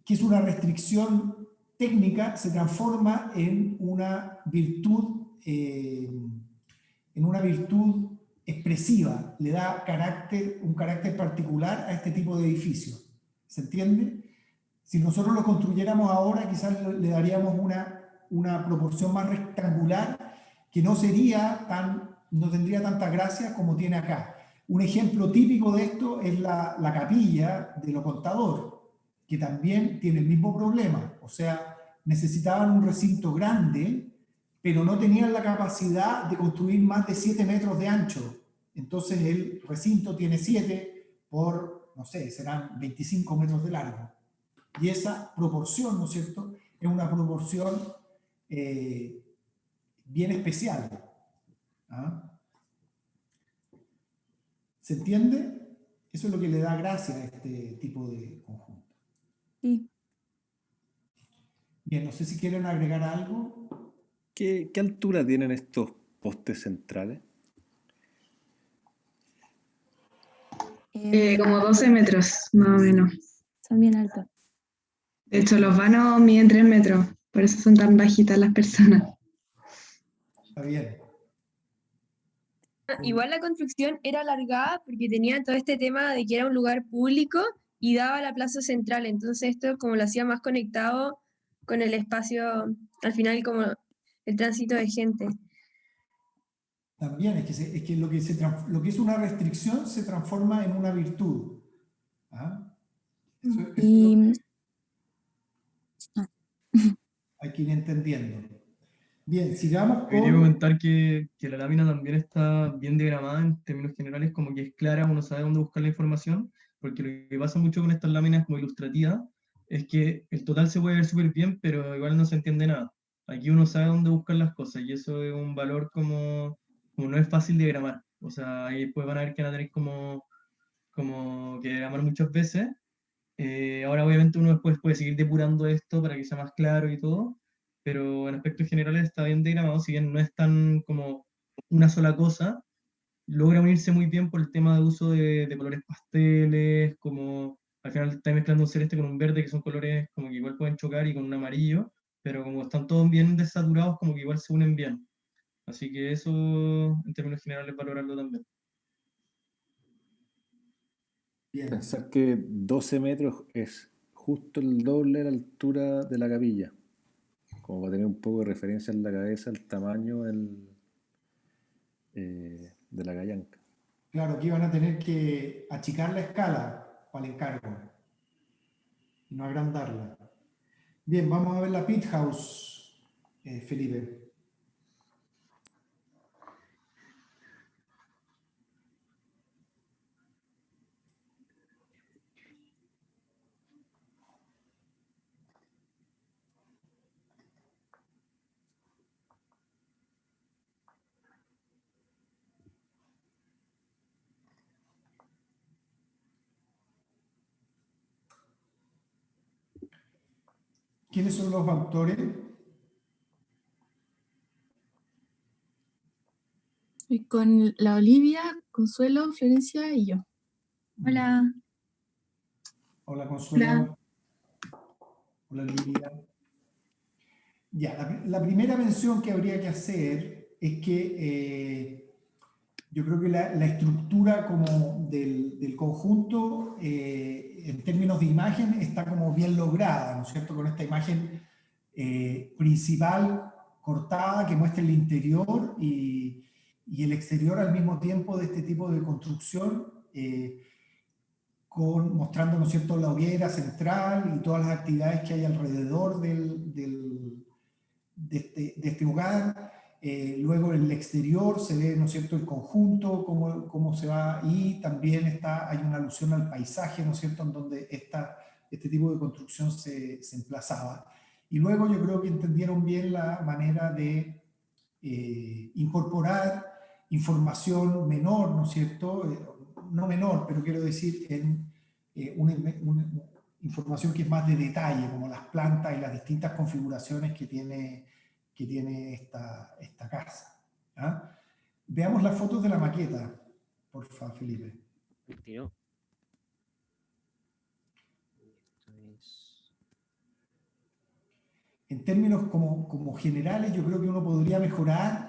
que es una restricción técnica, se transforma en una virtud expresiva, le da un carácter particular a este tipo de edificios. ¿Se entiende? Si nosotros lo construyéramos ahora, quizás le daríamos una proporción más rectangular que no tendría tanta gracia como tiene acá. Un ejemplo típico de esto es la capilla de lo Contador, que también tiene el mismo problema. O sea, necesitaban un recinto grande, pero no tenían la capacidad de construir más de 7 metros de ancho. Entonces el recinto tiene 7 por, no sé, serán 25 metros de largo. Y esa proporción, ¿no es cierto?, es una proporción bien especial. ¿Ah? ¿Se entiende? Eso es lo que le da gracia a este tipo de conjunto. Sí. Bien, no sé si quieren agregar algo. ¿Qué altura tienen estos postes centrales? Como 12 metros, más o menos. Son bien altos. De hecho, los vanos miden 3 metros, por eso son tan bajitas las personas. Está bien. Igual la construcción era alargada porque tenía todo este tema de que era un lugar público y daba a la plaza central, entonces esto como lo hacía más conectado con el espacio, al final como el tránsito de gente. También es que lo que es una restricción se transforma en una virtud. ¿Ah? Y hay que ir entendiendo. Bien, sigamos con... Quería comentar que la lámina también está bien diagramada en términos generales, como que es clara, uno sabe dónde buscar la información, porque lo que pasa mucho con estas láminas como ilustrativas es que el total se puede ver súper bien, pero igual no se entiende nada. Aquí uno sabe dónde buscar las cosas y eso es un valor como no es fácil de diagramar. O sea, ahí después van a ver que van a tener como que diagramar muchas veces. Ahora obviamente uno después puede seguir depurando esto para que sea más claro y todo, pero en aspectos generales está bien diagramado, si bien no es tan como una sola cosa, logra unirse muy bien por el tema de uso de colores pasteles, como al final está mezclando un celeste con un verde, que son colores como que igual pueden chocar, y con un amarillo, pero como están todos bien desaturados, como que igual se unen bien. Así que eso, en términos generales, valorarlo también. Bien. Pensar que 12 metros es justo el doble de la altura de la capilla, como para tener un poco de referencia en la cabeza el tamaño de la gallanca. Claro, aquí van a tener que achicar la escala para el encargo y no agrandarla. Bien, vamos a ver la pit house, Felipe. ¿Quiénes son los autores? Estoy con la Olivia, Consuelo, Florencia y yo. Hola. Hola, Consuelo. Hola. Hola, Olivia. Ya, la primera mención que habría que hacer es que yo creo que la estructura como del conjunto, en términos de imagen, está como bien lograda, ¿no es cierto? Con esta imagen principal cortada que muestra el interior y el exterior al mismo tiempo de este tipo de construcción, mostrando, ¿no es cierto?, la hoguera central y todas las actividades que hay alrededor de este hogar. Luego en el exterior se ve, ¿no es cierto?, el conjunto, cómo se va, y también hay una alusión al paisaje, ¿no es cierto?, en donde este tipo de construcción se emplazaba. Y luego yo creo que entendieron bien la manera de incorporar información menor, ¿no es cierto?, no menor, pero quiero decir, una información que es más de detalle, como las plantas y las distintas configuraciones que tiene esta casa. ¿Ah? Veamos las fotos de la maqueta, por favor, Felipe. Tiro. En términos como generales, yo creo que uno podría mejorar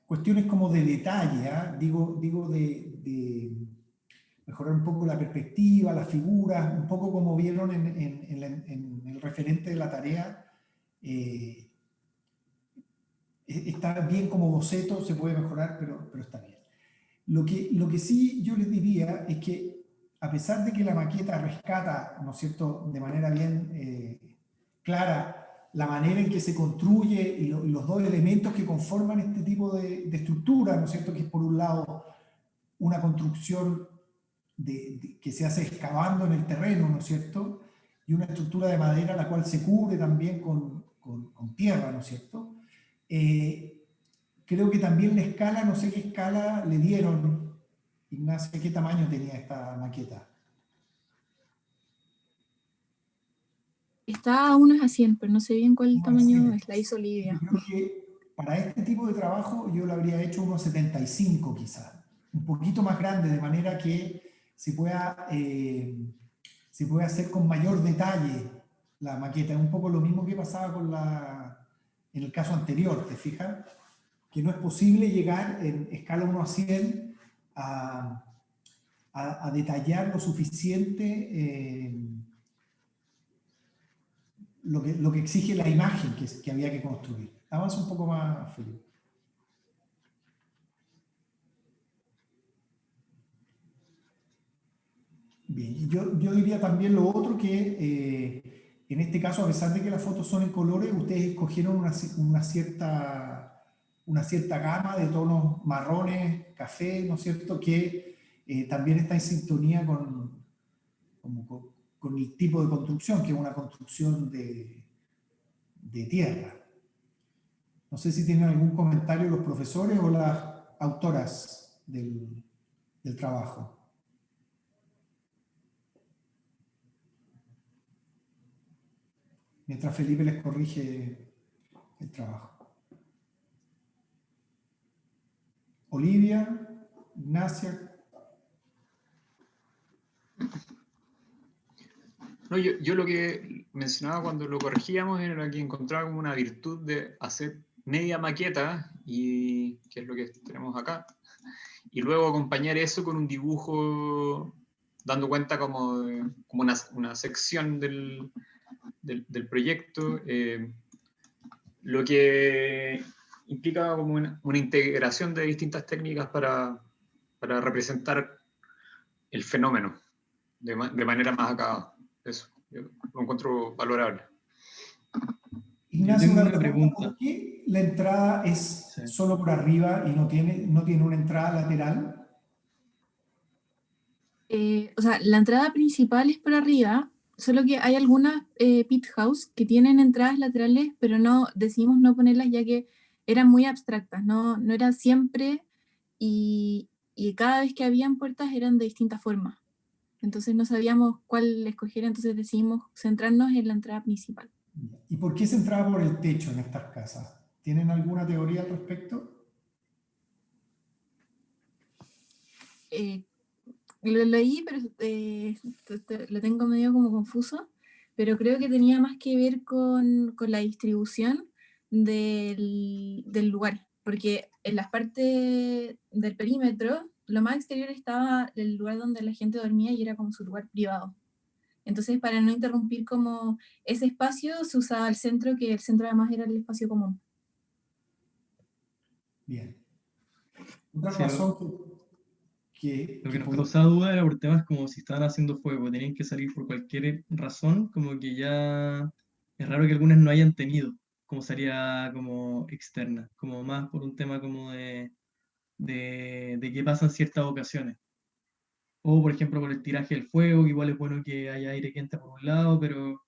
cuestiones como de detalle, ¿ah? Digo de mejorar un poco la perspectiva, las figuras, un poco como vieron en el referente de la tarea. Está bien como boceto, se puede mejorar, pero está bien. Lo que sí yo les diría es que, a pesar de que la maqueta rescata, ¿no es cierto?, de manera bien clara la manera en que se construye y los dos elementos que conforman este tipo de estructura, ¿no es cierto?, que es por un lado una construcción que se hace excavando en el terreno, ¿no es cierto?, y una estructura de madera la cual se cubre también con tierra, ¿no es cierto? Creo que también la escala, no sé qué escala le dieron, Ignacio, ¿qué tamaño tenía esta maqueta? Está a unos a 100, pero no sé bien cuál tamaño es. La hizo Yo Olivia. creo que para este tipo de trabajo yo lo habría hecho unos 75 quizás, un poquito más grande, de manera que se pueda hacer con mayor detalle la maqueta. Es un poco lo mismo que pasaba en el caso anterior, ¿te fijas? Que no es posible llegar en escala 1 a 100 a detallar lo suficiente lo que exige la imagen que había que construir. Avanza un poco más, Felipe. Bien, y yo diría también lo otro que en este caso, a pesar de que las fotos son en colores, ustedes escogieron una cierta gama de tonos marrones, café, ¿no es cierto?, que también está en sintonía con el tipo de construcción, que es una construcción de tierra. No sé si tienen algún comentario los profesores o las autoras del trabajo. Mientras Felipe les corrige el trabajo. Olivia, Ignacia. No, yo lo que mencionaba cuando lo corregíamos era que encontraba como una virtud de hacer media maqueta, y que es lo que tenemos acá, y luego acompañar eso con un dibujo dando cuenta como una sección del proyecto, lo que implica como una integración de distintas técnicas para representar el fenómeno de manera más acabada. Eso, yo lo encuentro valorable. Ignacio, tengo una una pregunta. pregunta. ¿Por qué la entrada es solo por arriba y no tiene una entrada lateral? O sea, la entrada principal es por arriba, solo que hay algunas pit house que tienen entradas laterales, pero decidimos no ponerlas ya que eran muy abstractas, no era siempre, y cada vez que habían puertas eran de distinta forma. Entonces no sabíamos cuál escoger, entonces decidimos centrarnos en la entrada principal. ¿Y por qué se entraba por el techo en estas casas? ¿Tienen alguna teoría al respecto? lo leí, pero lo tengo medio como confuso, pero creo que tenía más que ver con la distribución del lugar, porque en las partes del perímetro, lo más exterior estaba el lugar donde la gente dormía y era como su lugar privado. Entonces, para no interrumpir como ese espacio, se usaba el centro, que el centro además era el espacio común. Bien. Otra Sí, razón lo que nos causaba duda era por temas como si estaban haciendo fuego, tenían que salir por cualquier razón, como que ya es raro que algunas no hayan tenido, como sería como externa, como más por un tema como de qué pasa en ciertas ocasiones. O, por ejemplo, por el tiraje del fuego, que igual es bueno que haya aire que entra por un lado, pero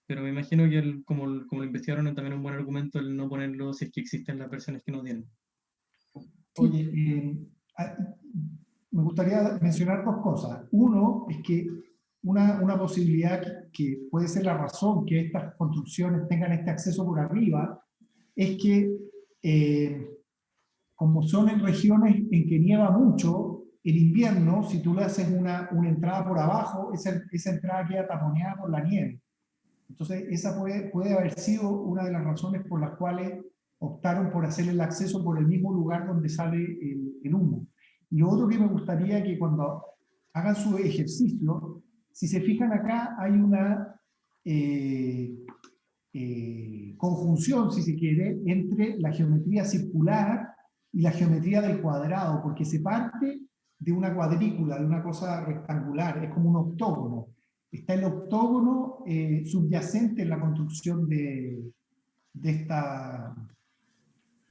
me imagino que como lo investigaron, también es un buen argumento el no ponerlo si es que existen las versiones que no tienen. Oye, me gustaría mencionar dos cosas. Uno es que una posibilidad que puede ser la razón que estas construcciones tengan este acceso por arriba es que como son en regiones en que nieva mucho, el invierno, si tú le haces una entrada por abajo, esa entrada queda taponeada por la nieve. Entonces, esa puede haber sido una de las razones por las cuales optaron por hacer el acceso por el mismo lugar donde sale el humo. Y lo otro que me gustaría que cuando hagan su ejercicio, si se fijan acá, hay una conjunción, si se quiere, entre la geometría circular y la geometría del cuadrado, porque se parte de una cuadrícula, de una cosa rectangular, es como un octógono. Está el octógono subyacente en la construcción de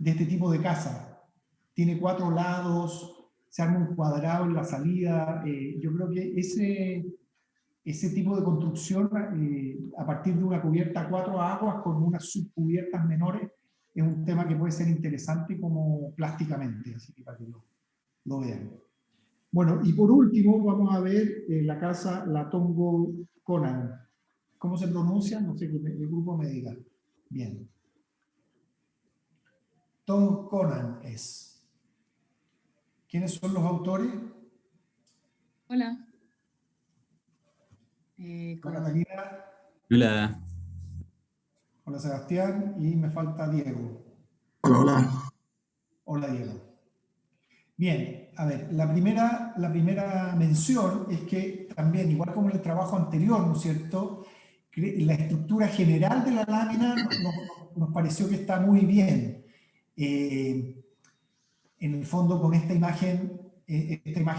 este tipo de casa. Tiene 4 lados, se arma un cuadrado en la salida. Yo creo que ese tipo de construcción, a partir de una cubierta a 4 aguas con unas subcubiertas menores, es un tema que puede ser interesante como plásticamente, así que para que lo vean. Bueno, y por último vamos a ver la casa La Tongo Conan. ¿Cómo se pronuncia? No sé, que el grupo me diga. Bien. Tongo Conan es. ¿Quiénes son los autores? Hola. Hola Catalina. Hola. Hola Sebastián. Y me falta Diego. Hola, hola. Hola Diego. Bien, a ver, la primera mención es que también, igual como en el trabajo anterior, ¿no es cierto?, la estructura general de la lámina nos pareció que está muy bien. En el fondo, con esta imagen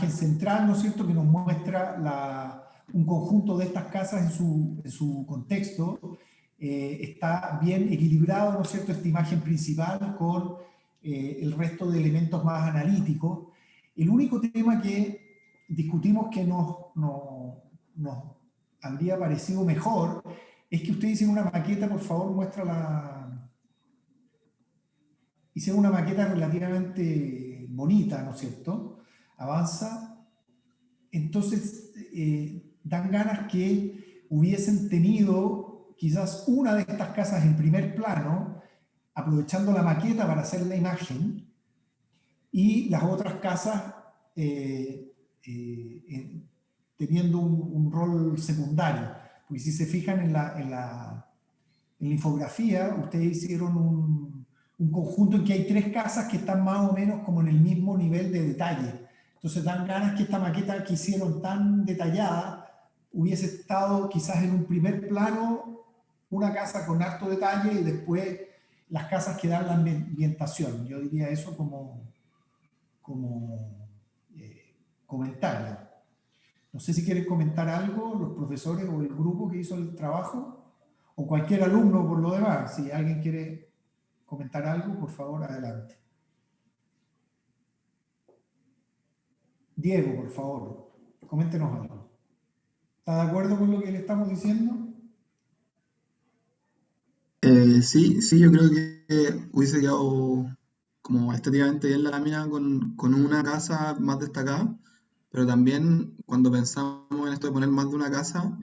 central, ¿no es cierto?, que nos muestra un conjunto de estas casas en su contexto, está bien equilibrado, ¿no es cierto?, esta imagen principal con el resto de elementos más analíticos. El único tema que discutimos que nos habría parecido mejor es que ustedes hicieron una maqueta, por favor, hicieron una maqueta relativamente bonita, ¿no es cierto? Avanza. Entonces, dan ganas que hubiesen tenido quizás una de estas casas en primer plano, aprovechando la maqueta para hacer la imagen, y las otras casas teniendo un rol secundario. Porque si se fijan en la infografía, ustedes hicieron un conjunto en que hay 3 casas que están más o menos como en el mismo nivel de detalle. Entonces dan ganas que esta maqueta que hicieron tan detallada hubiese estado quizás en un primer plano una casa con harto detalle y después las casas que dan la ambientación. Yo diría eso como comentario. No sé si quieren comentar algo los profesores o el grupo que hizo el trabajo, o cualquier alumno por lo demás. Si alguien quiere comentar algo, por favor, adelante. Diego, por favor, coméntenos algo. ¿Está de acuerdo con lo que le estamos diciendo? Sí, yo creo que hubiese quedado como estéticamente bien la lámina con una casa más destacada, pero también cuando pensamos en esto de poner más de una casa,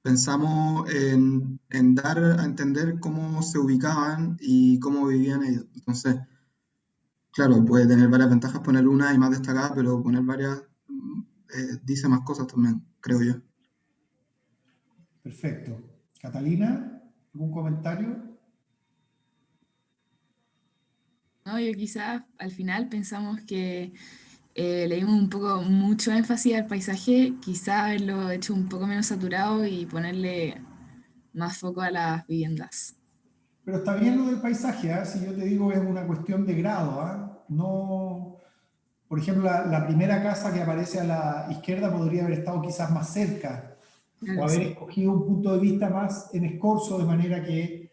pensamos en dar a entender cómo se ubicaban y cómo vivían ellos. Entonces, claro, puede tener varias ventajas poner una y más destacada, pero poner varias dice más cosas también, creo yo. Perfecto. Catalina, ¿algún comentario? No, yo quizás al final pensamos que le dimos un poco mucho énfasis al paisaje, quizás haberlo hecho un poco menos saturado y ponerle más foco a las viviendas. Pero está bien lo del paisaje, ¿ah? Si yo te digo es una cuestión de grado, ¿ah? No, por ejemplo, la primera casa que aparece a la izquierda podría haber estado quizás más cerca, o haber escogido un punto de vista más en escorzo, de manera que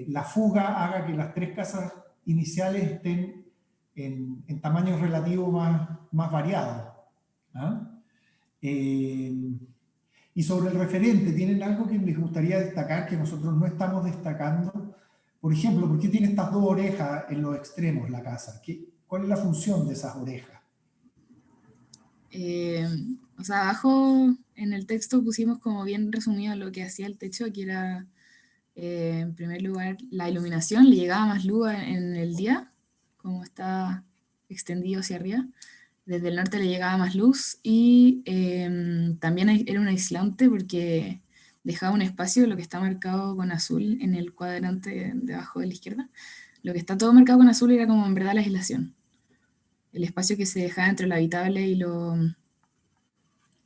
la fuga haga que las tres casas iniciales estén en tamaños relativos más variados. ¿Ah? Y sobre el referente, ¿tienen algo que les gustaría destacar que nosotros no estamos destacando? Por ejemplo, ¿por qué tiene estas dos orejas en los extremos la casa? ¿Cuál es la función de esas orejas? O sea, abajo en el texto pusimos como bien resumido lo que hacía el techo, que era, en primer lugar, la iluminación, le llegaba más luz en el día, como está extendido hacia arriba. Desde el norte le llegaba más luz y también era un aislante porque dejaba un espacio, lo que está marcado con azul en el cuadrante de abajo de la izquierda. Lo que está todo marcado con azul era como en verdad la aislación. El espacio que se dejaba entre lo habitable y lo... En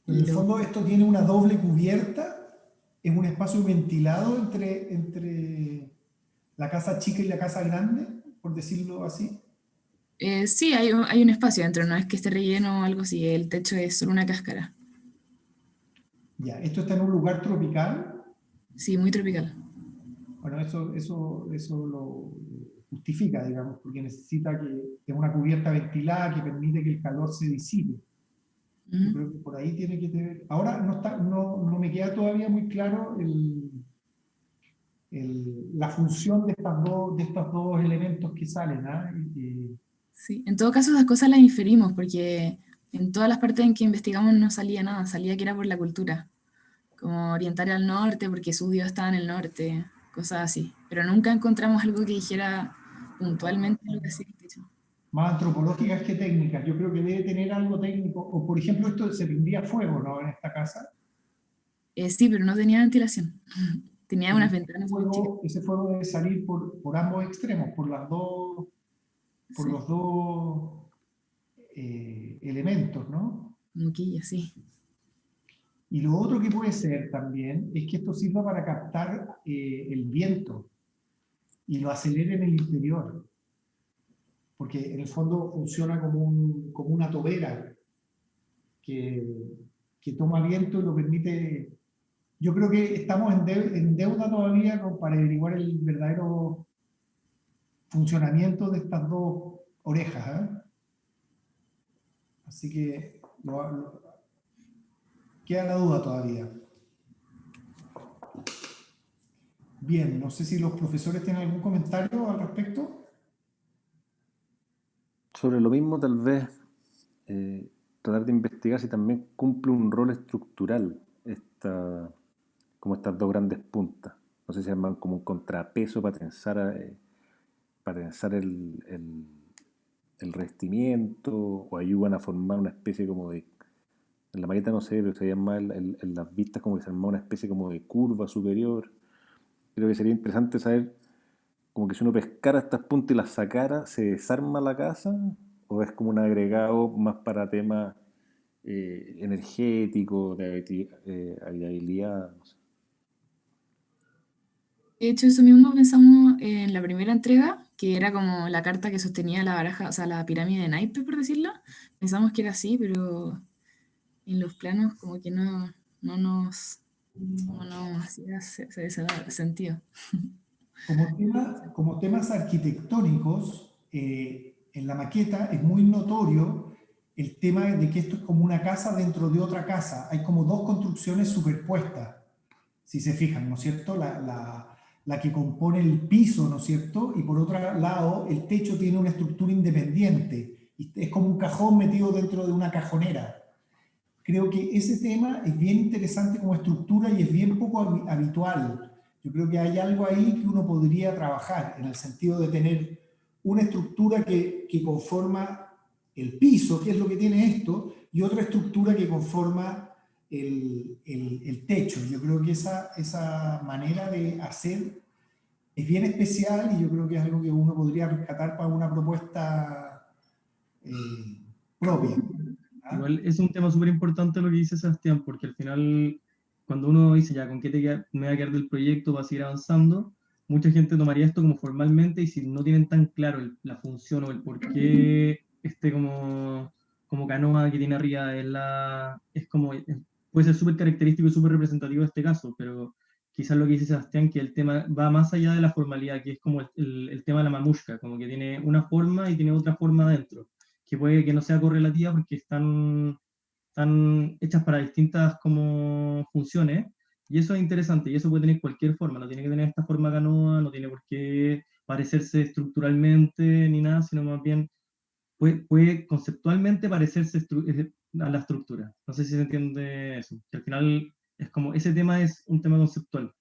el fondo esto tiene una doble cubierta, es un espacio ventilado entre la casa chica y la casa grande, por decirlo así. Sí, hay un espacio dentro, no es que esté relleno o algo así, el techo es solo una cáscara. Ya, ¿esto está en un lugar tropical? Sí, muy tropical. Bueno, eso lo justifica, digamos, porque necesita que tenga una cubierta ventilada que permite que el calor se disipe. Yo creo que por ahí tiene que tener... Ahora no me queda todavía muy claro la función de estos dos elementos que salen, ¿ah? Sí, en todo caso esas cosas las inferimos porque en todas las partes en que investigamos no salía nada, salía que era por la cultura, como orientar al norte porque su dios estaba en el norte, cosas así, pero nunca encontramos algo que dijera puntualmente lo que hacía el techo. Más antropológicas que técnicas, yo creo que debe tener algo técnico, o por ejemplo esto se prendía fuego, ¿no? En esta casa. Sí, pero no tenía ventilación, tenía unas ventanas muy chicas. Ese fuego debe salir por ambos extremos, por los dos elementos, ¿no? Moquilla, sí. Y lo otro que puede ser también es que esto sirva para captar el viento y lo acelere en el interior, porque en el fondo funciona como una tobera que toma viento y lo permite. Yo creo que estamos en deuda todavía para averiguar el verdadero funcionamiento de estas dos orejas, ¿eh? Así que queda la duda todavía. Bien, no sé si los profesores tienen algún comentario al respecto. Sobre lo mismo, tal vez tratar de investigar si también cumple un rol estructural como estas dos grandes puntas. No sé si arman como un contrapeso para tensar el revestimiento, o ayudan a formar una especie como de... En la maqueta no sé, pero se llama en las vistas como que se arma una especie como de curva superior. Creo que sería interesante saber como que si uno pescara estas puntas y las sacara, ¿se desarma la casa? ¿O es como un agregado más para temas energéticos, de habitabilidad? No sé. De hecho, eso mismo pensamos en la primera entrega, que era como la carta que sostenía la baraja, o sea, la pirámide de naipes, por decirlo. Pensamos que era así, pero en los planos como que no nos hacía sentido. Como temas arquitectónicos, en la maqueta es muy notorio el tema de que esto es como una casa dentro de otra casa. Hay como dos construcciones superpuestas, si se fijan, ¿no es cierto? La que compone el piso, ¿no es cierto? Y por otro lado, el techo tiene una estructura independiente. Es como un cajón metido dentro de una cajonera. Creo que ese tema es bien interesante como estructura y es bien poco habitual. Yo creo que hay algo ahí que uno podría trabajar, en el sentido de tener una estructura que conforma el piso, que es lo que tiene esto, y otra estructura que conforma el techo. Yo creo que esa manera de hacer es bien especial y yo creo que es algo que uno podría rescatar para una propuesta propia. Igual es un tema súper importante lo que dice Sebastián, porque al final, cuando uno dice ya con qué me voy a quedar del proyecto, va a seguir avanzando, mucha gente tomaría esto como formalmente y si no tienen tan claro la función o el por qué como canoa que tiene arriba puede ser súper característico y súper representativo de este caso, pero quizás lo que dice Sebastián, que el tema va más allá de la formalidad, que es como el tema de la mamushka, como que tiene una forma y tiene otra forma adentro, que puede que no sea correlativa porque están hechas para distintas como funciones, y eso es interesante, y eso puede tener cualquier forma, no tiene que tener esta forma canoa, no tiene por qué parecerse estructuralmente ni nada, sino más bien puede conceptualmente parecerse a la estructura. No sé si se entiende eso, que al final es como, ese tema es un tema conceptual.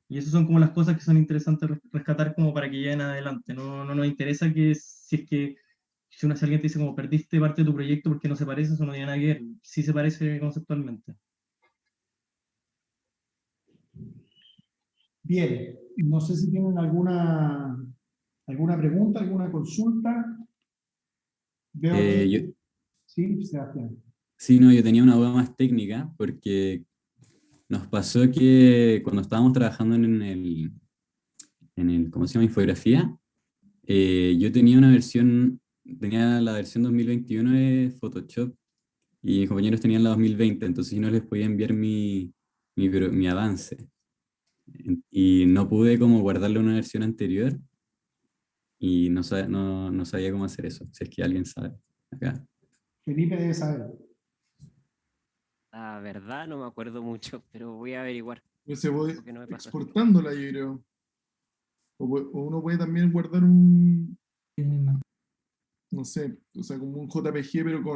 Y esas son como las cosas que son interesantes rescatar como para que lleguen adelante. No nos interesa que si alguien te dice como perdiste parte de tu proyecto porque no se parece, eso no tiene nada que ver. Sí se parece conceptualmente. Bien, no sé si tienen alguna pregunta, alguna consulta. Veo que... Sí, Sebastián. Sí, no, yo tenía una duda más técnica porque nos pasó que cuando estábamos trabajando en el ¿cómo se llama? Infografía, yo tenía la versión 2021 de Photoshop y mis compañeros tenían la 2020, entonces yo no les podía enviar mi avance. Y no pude como guardarle una versión anterior y no sabía cómo hacer eso, si es que alguien sabe acá. Felipe debe saber. La verdad no me acuerdo mucho, pero voy a averiguar. Se voy porque no me pasa. exportándola, yo creo. O uno puede también guardar no sé, o sea, como un JPG, pero o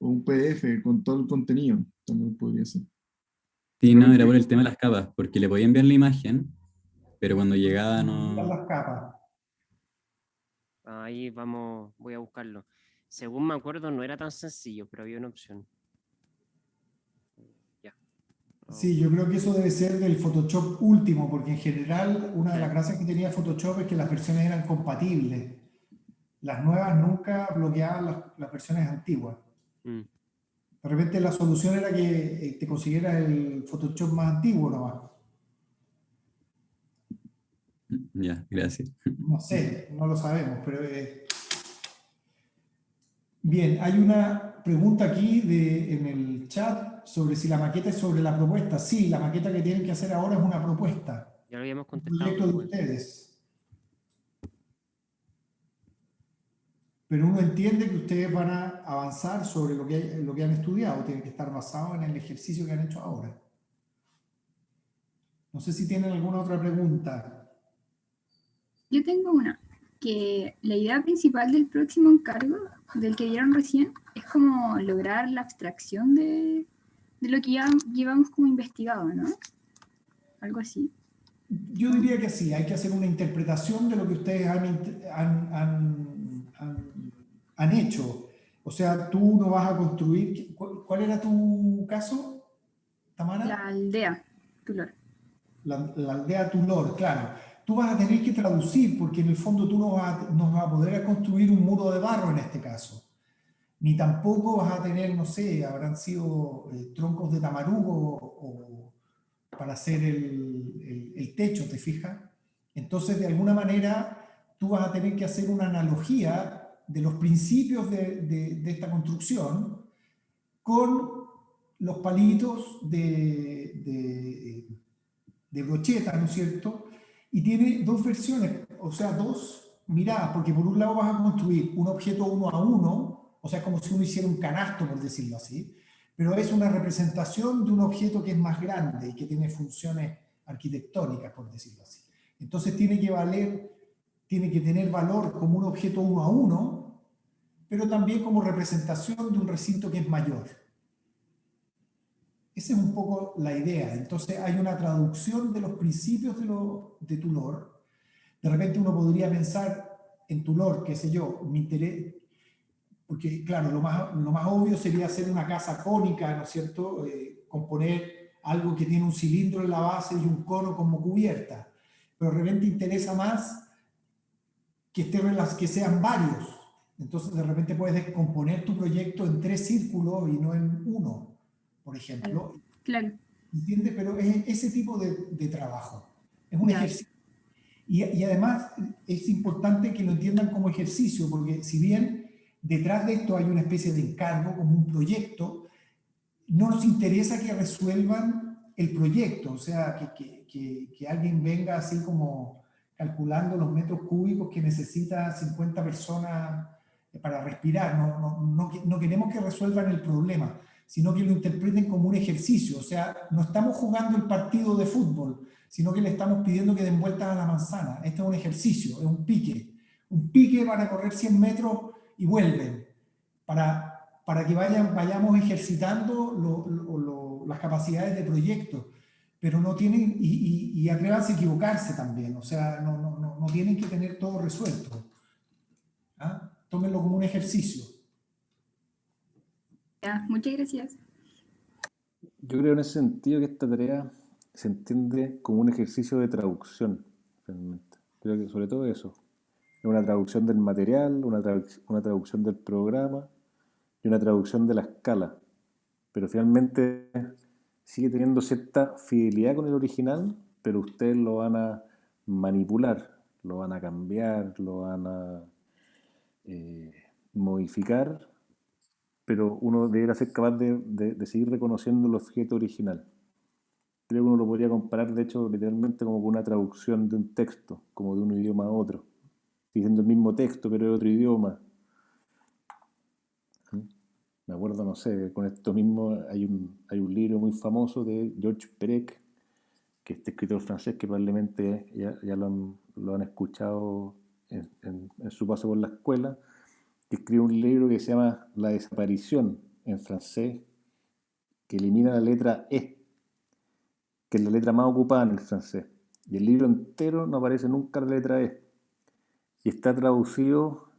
un PDF con todo el contenido, también podría ser. Sí, no, era por el tema de las capas, porque le podía enviar la imagen, pero cuando llegaba no... Las capas. Ahí voy a buscarlo. Según me acuerdo, no era tan sencillo, pero había una opción. Sí, yo creo que eso debe ser del Photoshop último, porque en general una de las gracias que tenía Photoshop es que las versiones eran compatibles. Las nuevas nunca bloqueaban las versiones antiguas. De repente la solución era que te consiguieras el Photoshop más antiguo nomás. Ya, gracias. No sé, no lo sabemos, pero... Bien, hay una pregunta aquí en el chat sobre si la maqueta es sobre la propuesta. Sí, la maqueta que tienen que hacer ahora es una propuesta. Ya lo habíamos Un contestado. proyecto de ustedes. Pero uno entiende que ustedes van a avanzar sobre lo que han estudiado. Tiene que estar basado en el ejercicio que han hecho ahora. No sé si tienen alguna otra pregunta. Yo tengo una, que la idea principal del próximo encargo, del que vieron recién, es como lograr la abstracción de lo que ya llevamos como investigado, ¿no? Algo así. Yo diría que sí, hay que hacer una interpretación de lo que ustedes han hecho. O sea, tú no vas a construir... ¿Cuál era tu caso, Tamara? La aldea Tulor. La aldea Tulor, claro. Tú vas a tener que traducir, porque en el fondo tú no vas a poder construir un muro de barro en este caso. Ni tampoco vas a tener, no sé, habrán sido troncos de tamarugo para hacer el techo, ¿te fijas? Entonces, de alguna manera, tú vas a tener que hacer una analogía de los principios de esta construcción con los palitos de brocheta, ¿no es cierto? Y tiene dos versiones, o sea, dos miradas, porque por un lado vas a construir un objeto 1 a 1, o sea, como si uno hiciera un canasto, por decirlo así, pero es una representación de un objeto que es más grande y que tiene funciones arquitectónicas, por decirlo así. Entonces tiene que tener valor como un objeto 1 a 1, pero también como representación de un recinto que es mayor. Esa es un poco la idea. Entonces hay una traducción de los principios de tu lore. De repente uno podría pensar en tu lore, qué sé yo, mi interés, porque claro, lo más obvio sería hacer una casa cónica, ¿no es cierto? Componer algo que tiene un cilindro en la base y un cono como cubierta. Pero de repente interesa más que sean varios. Entonces de repente puedes descomponer tu proyecto en 3 círculos y no en uno, por ejemplo. Claro. ¿Entiendes? Pero es ese tipo de trabajo. Es un Ya. ejercicio. Y además es importante que lo entiendan como ejercicio, porque si bien detrás de esto hay una especie de encargo, como un proyecto, no nos interesa que resuelvan el proyecto, o sea, que alguien venga así como calculando los metros cúbicos que necesita 50 personas para respirar. No queremos que resuelvan el problema, sino que lo interpreten como un ejercicio. O sea, no estamos jugando el partido de fútbol, sino que le estamos pidiendo que den vueltas a la manzana. Este es un ejercicio, es un pique para correr 100 metros y vuelven, para que vayamos ejercitando las capacidades de proyecto, pero no tienen, y atrévanse a equivocarse también, o sea, no tienen que tener todo resuelto. ¿Ah? Tómenlo como un ejercicio. Ya, muchas gracias. Yo creo en ese sentido que esta tarea se entiende como un ejercicio de traducción, realmente. Creo que sobre todo eso. Es una traducción del material, una traducción del programa y una traducción de la escala. Pero finalmente sigue teniendo cierta fidelidad con el original, pero ustedes lo van a manipular, lo van a cambiar, lo van a modificar, pero uno deberá ser capaz de seguir reconociendo el objeto original. Creo que uno lo podría comparar, de hecho, literalmente como con una traducción de un texto, como de un idioma a otro. Diciendo el mismo texto, pero de otro idioma. Me acuerdo, no sé, con esto mismo hay un libro muy famoso de Georges Perec, que este escritor francés que probablemente ya lo han escuchado en su paso por la escuela, que escribe un libro que se llama La desaparición, en francés, que elimina la letra E, que es la letra más ocupada en el francés. Y el libro entero no aparece nunca la letra E. Y está traducido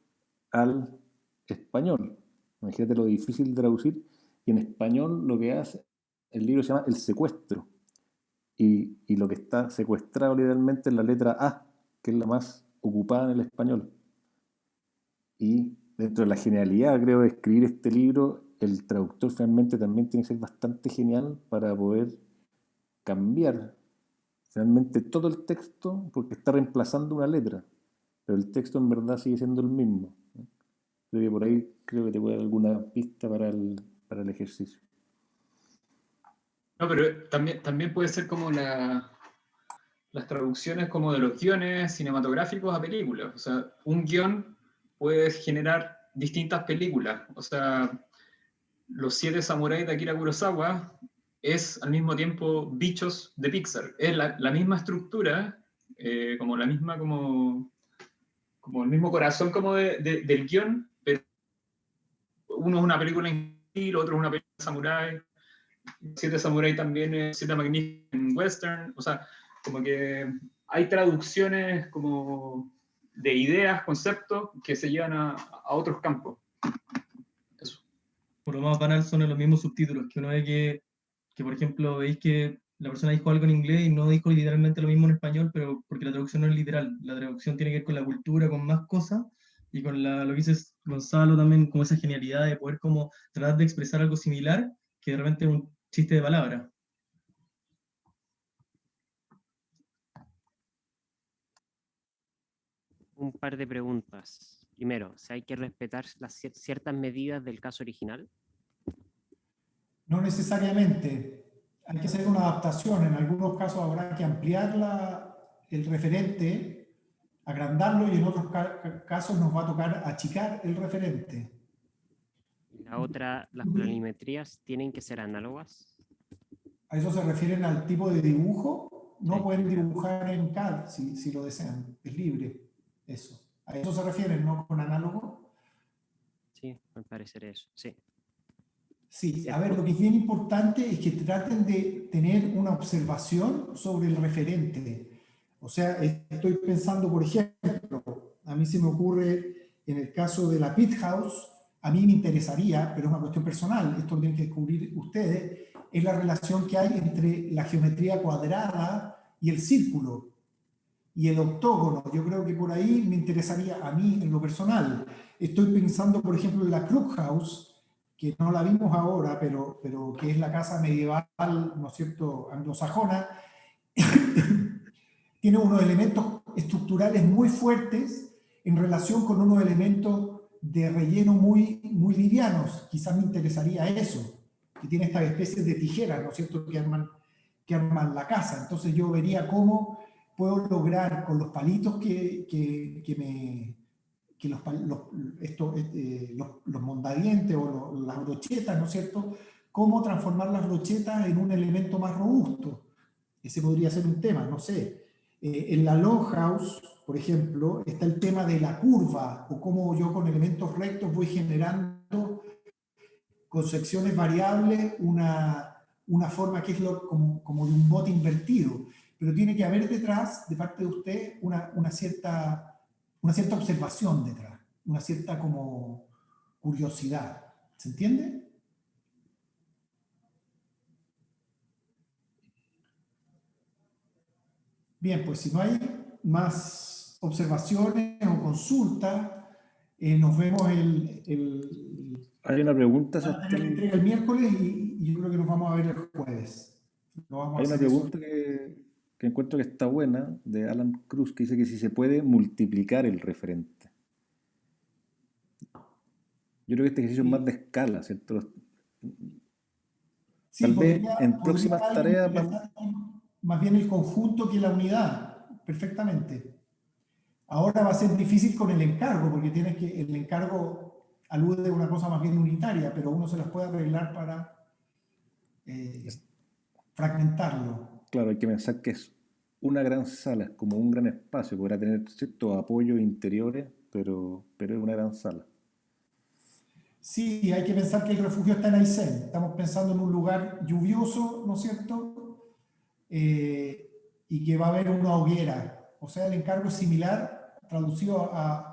al español. Imagínate lo difícil de traducir. Y en español lo que hace, el libro se llama El secuestro. Y lo que está secuestrado literalmente es la letra A, que es la más ocupada en el español. Y dentro de la genialidad, creo, de escribir este libro, el traductor finalmente también tiene que ser bastante genial para poder cambiar finalmente todo el texto, porque está reemplazando una letra, pero el texto en verdad sigue siendo el mismo. Creo que por ahí creo que te puede dar alguna pista para el ejercicio. No, pero también puede ser como las traducciones como de los guiones cinematográficos a películas. O sea, un guión puede generar distintas películas. O sea, Los 7 samuráis de Akira Kurosawa es al mismo tiempo Bichos de Pixar. Es la misma estructura, como la misma, como el mismo corazón como del guión, pero uno es una película infantil, otro es una película de samurái. 7 samuráis también es 7 magníficos en western. O sea, como que hay traducciones como de ideas, conceptos que se llevan a otros campos. Eso. Por lo más banal son los mismos subtítulos, que uno ve que, por ejemplo, veis que la persona dijo algo en inglés y no dijo literalmente lo mismo en español, pero porque la traducción no es literal. La traducción tiene que ver con la cultura, con más cosas, y con lo que dices Gonzalo también, como esa genialidad de poder como tratar de expresar algo similar, que de repente es un chiste de palabras. Un par de preguntas. Primero, si hay que respetar ciertas medidas del caso original. No necesariamente. Hay que hacer una adaptación. En algunos casos habrá que ampliar el referente, agrandarlo, y en otros casos nos va a tocar achicar el referente. La otra, las planimetrías tienen que ser análogas. ¿A eso se refieren al tipo de dibujo? No, sí, pueden dibujar en CAD si lo desean. Es libre eso. ¿A eso se refieren, no con análogo? Sí, me parecería eso, sí. Sí, a ver, lo que es bien importante es que traten de tener una observación sobre el referente. O sea, estoy pensando, por ejemplo, a mí se me ocurre en el caso de la Pit House, a mí me interesaría, pero es una cuestión personal, esto lo tienen que descubrir ustedes, es la relación que hay entre la geometría cuadrada y el círculo y el octógono. Yo creo que por ahí me interesaría a mí en lo personal. Estoy pensando, por ejemplo, en la Krug House, que no la vimos ahora, pero que es la casa medieval, ¿no es cierto?, anglosajona. Tiene unos elementos estructurales muy fuertes en relación con unos elementos de relleno muy, muy livianos. Quizás me interesaría eso, que tiene estas especies de tijeras, ¿no es cierto?, que arman la casa. Entonces yo vería cómo puedo lograr con los palitos los mondadientes o las brochetas, ¿no es cierto?, cómo transformar las brochetas en un elemento más robusto. Ese podría ser un tema, no sé. En la Longhouse, por ejemplo, está el tema de la curva, o cómo yo con elementos rectos voy generando con secciones variables una forma que es como de un bote invertido. Pero tiene que haber detrás, de parte de usted, una cierta observación detrás, una cierta como curiosidad. ¿Se entiende? Bien, pues si no hay más observaciones o consultas, nos vemos Hay una pregunta, la entrega el miércoles y yo creo que nos vamos a ver el jueves. Hay una pregunta que encuentro que está buena, de Alan Cruz, que dice que si se puede multiplicar el referente. Yo creo que este ejercicio es más de escala, ¿cierto? Sí, Tal vez en podría próximas tareas... más bien el conjunto que la unidad, perfectamente. Ahora va a ser difícil con el encargo, porque el encargo alude a una cosa más bien unitaria, pero uno se las puede arreglar para fragmentarlo. Claro, hay que pensar que es una gran sala, es como un gran espacio, podrá tener ciertos apoyos interiores, pero es una gran sala. Sí, hay que pensar que el refugio está en Aysén. Estamos pensando en un lugar lluvioso, ¿no es cierto? Y que va a haber una hoguera. O sea, el encargo es similar, traducido a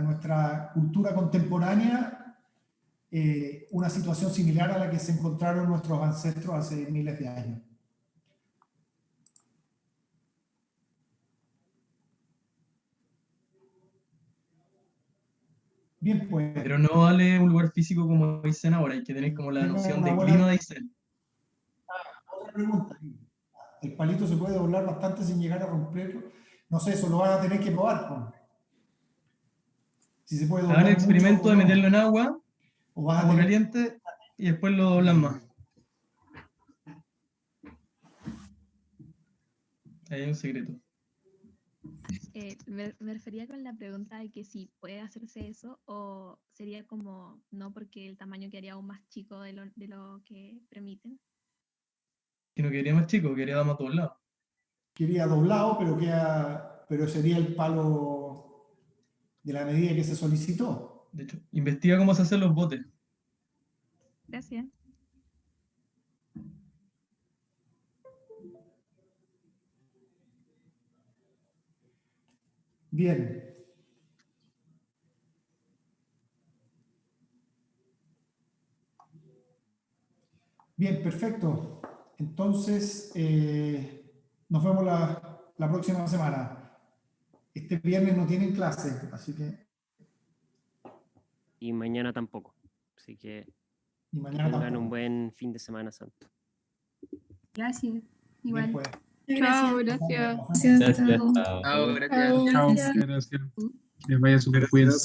nuestra cultura contemporánea, una situación similar a la que se encontraron nuestros ancestros hace miles de años. Bien, pues. Pero no vale un lugar físico como Aysén ahora, hay que tener como la noción de clima de Aysén. Otra pregunta. El palito se puede doblar bastante sin llegar a romperlo. No sé, eso lo van a tener que probar. ¿No? Si se puede doblar. Hagan el experimento de meterlo en agua caliente y después lo doblan más. Ahí hay un secreto. Me refería con la pregunta de que si puede hacerse eso o sería como no, porque el tamaño quedaría aún más chico de lo que permiten. Que no quería más chico, quería más doblado. Quería doblado, pero sería el palo de la medida que se solicitó. De hecho, investiga cómo se hacen los botes. Gracias. Bien. Bien, perfecto. Entonces, nos vemos la próxima semana. Este viernes no tienen clase, así que... Y mañana tampoco. Así que mañana tengan tampoco. un buen fin de semana santo. Gracias. Igual. Bien, pues. Chao, gracias. Gracias. Chao, gracias. Gracias. Gracias. Que les vaya súper, cuídense.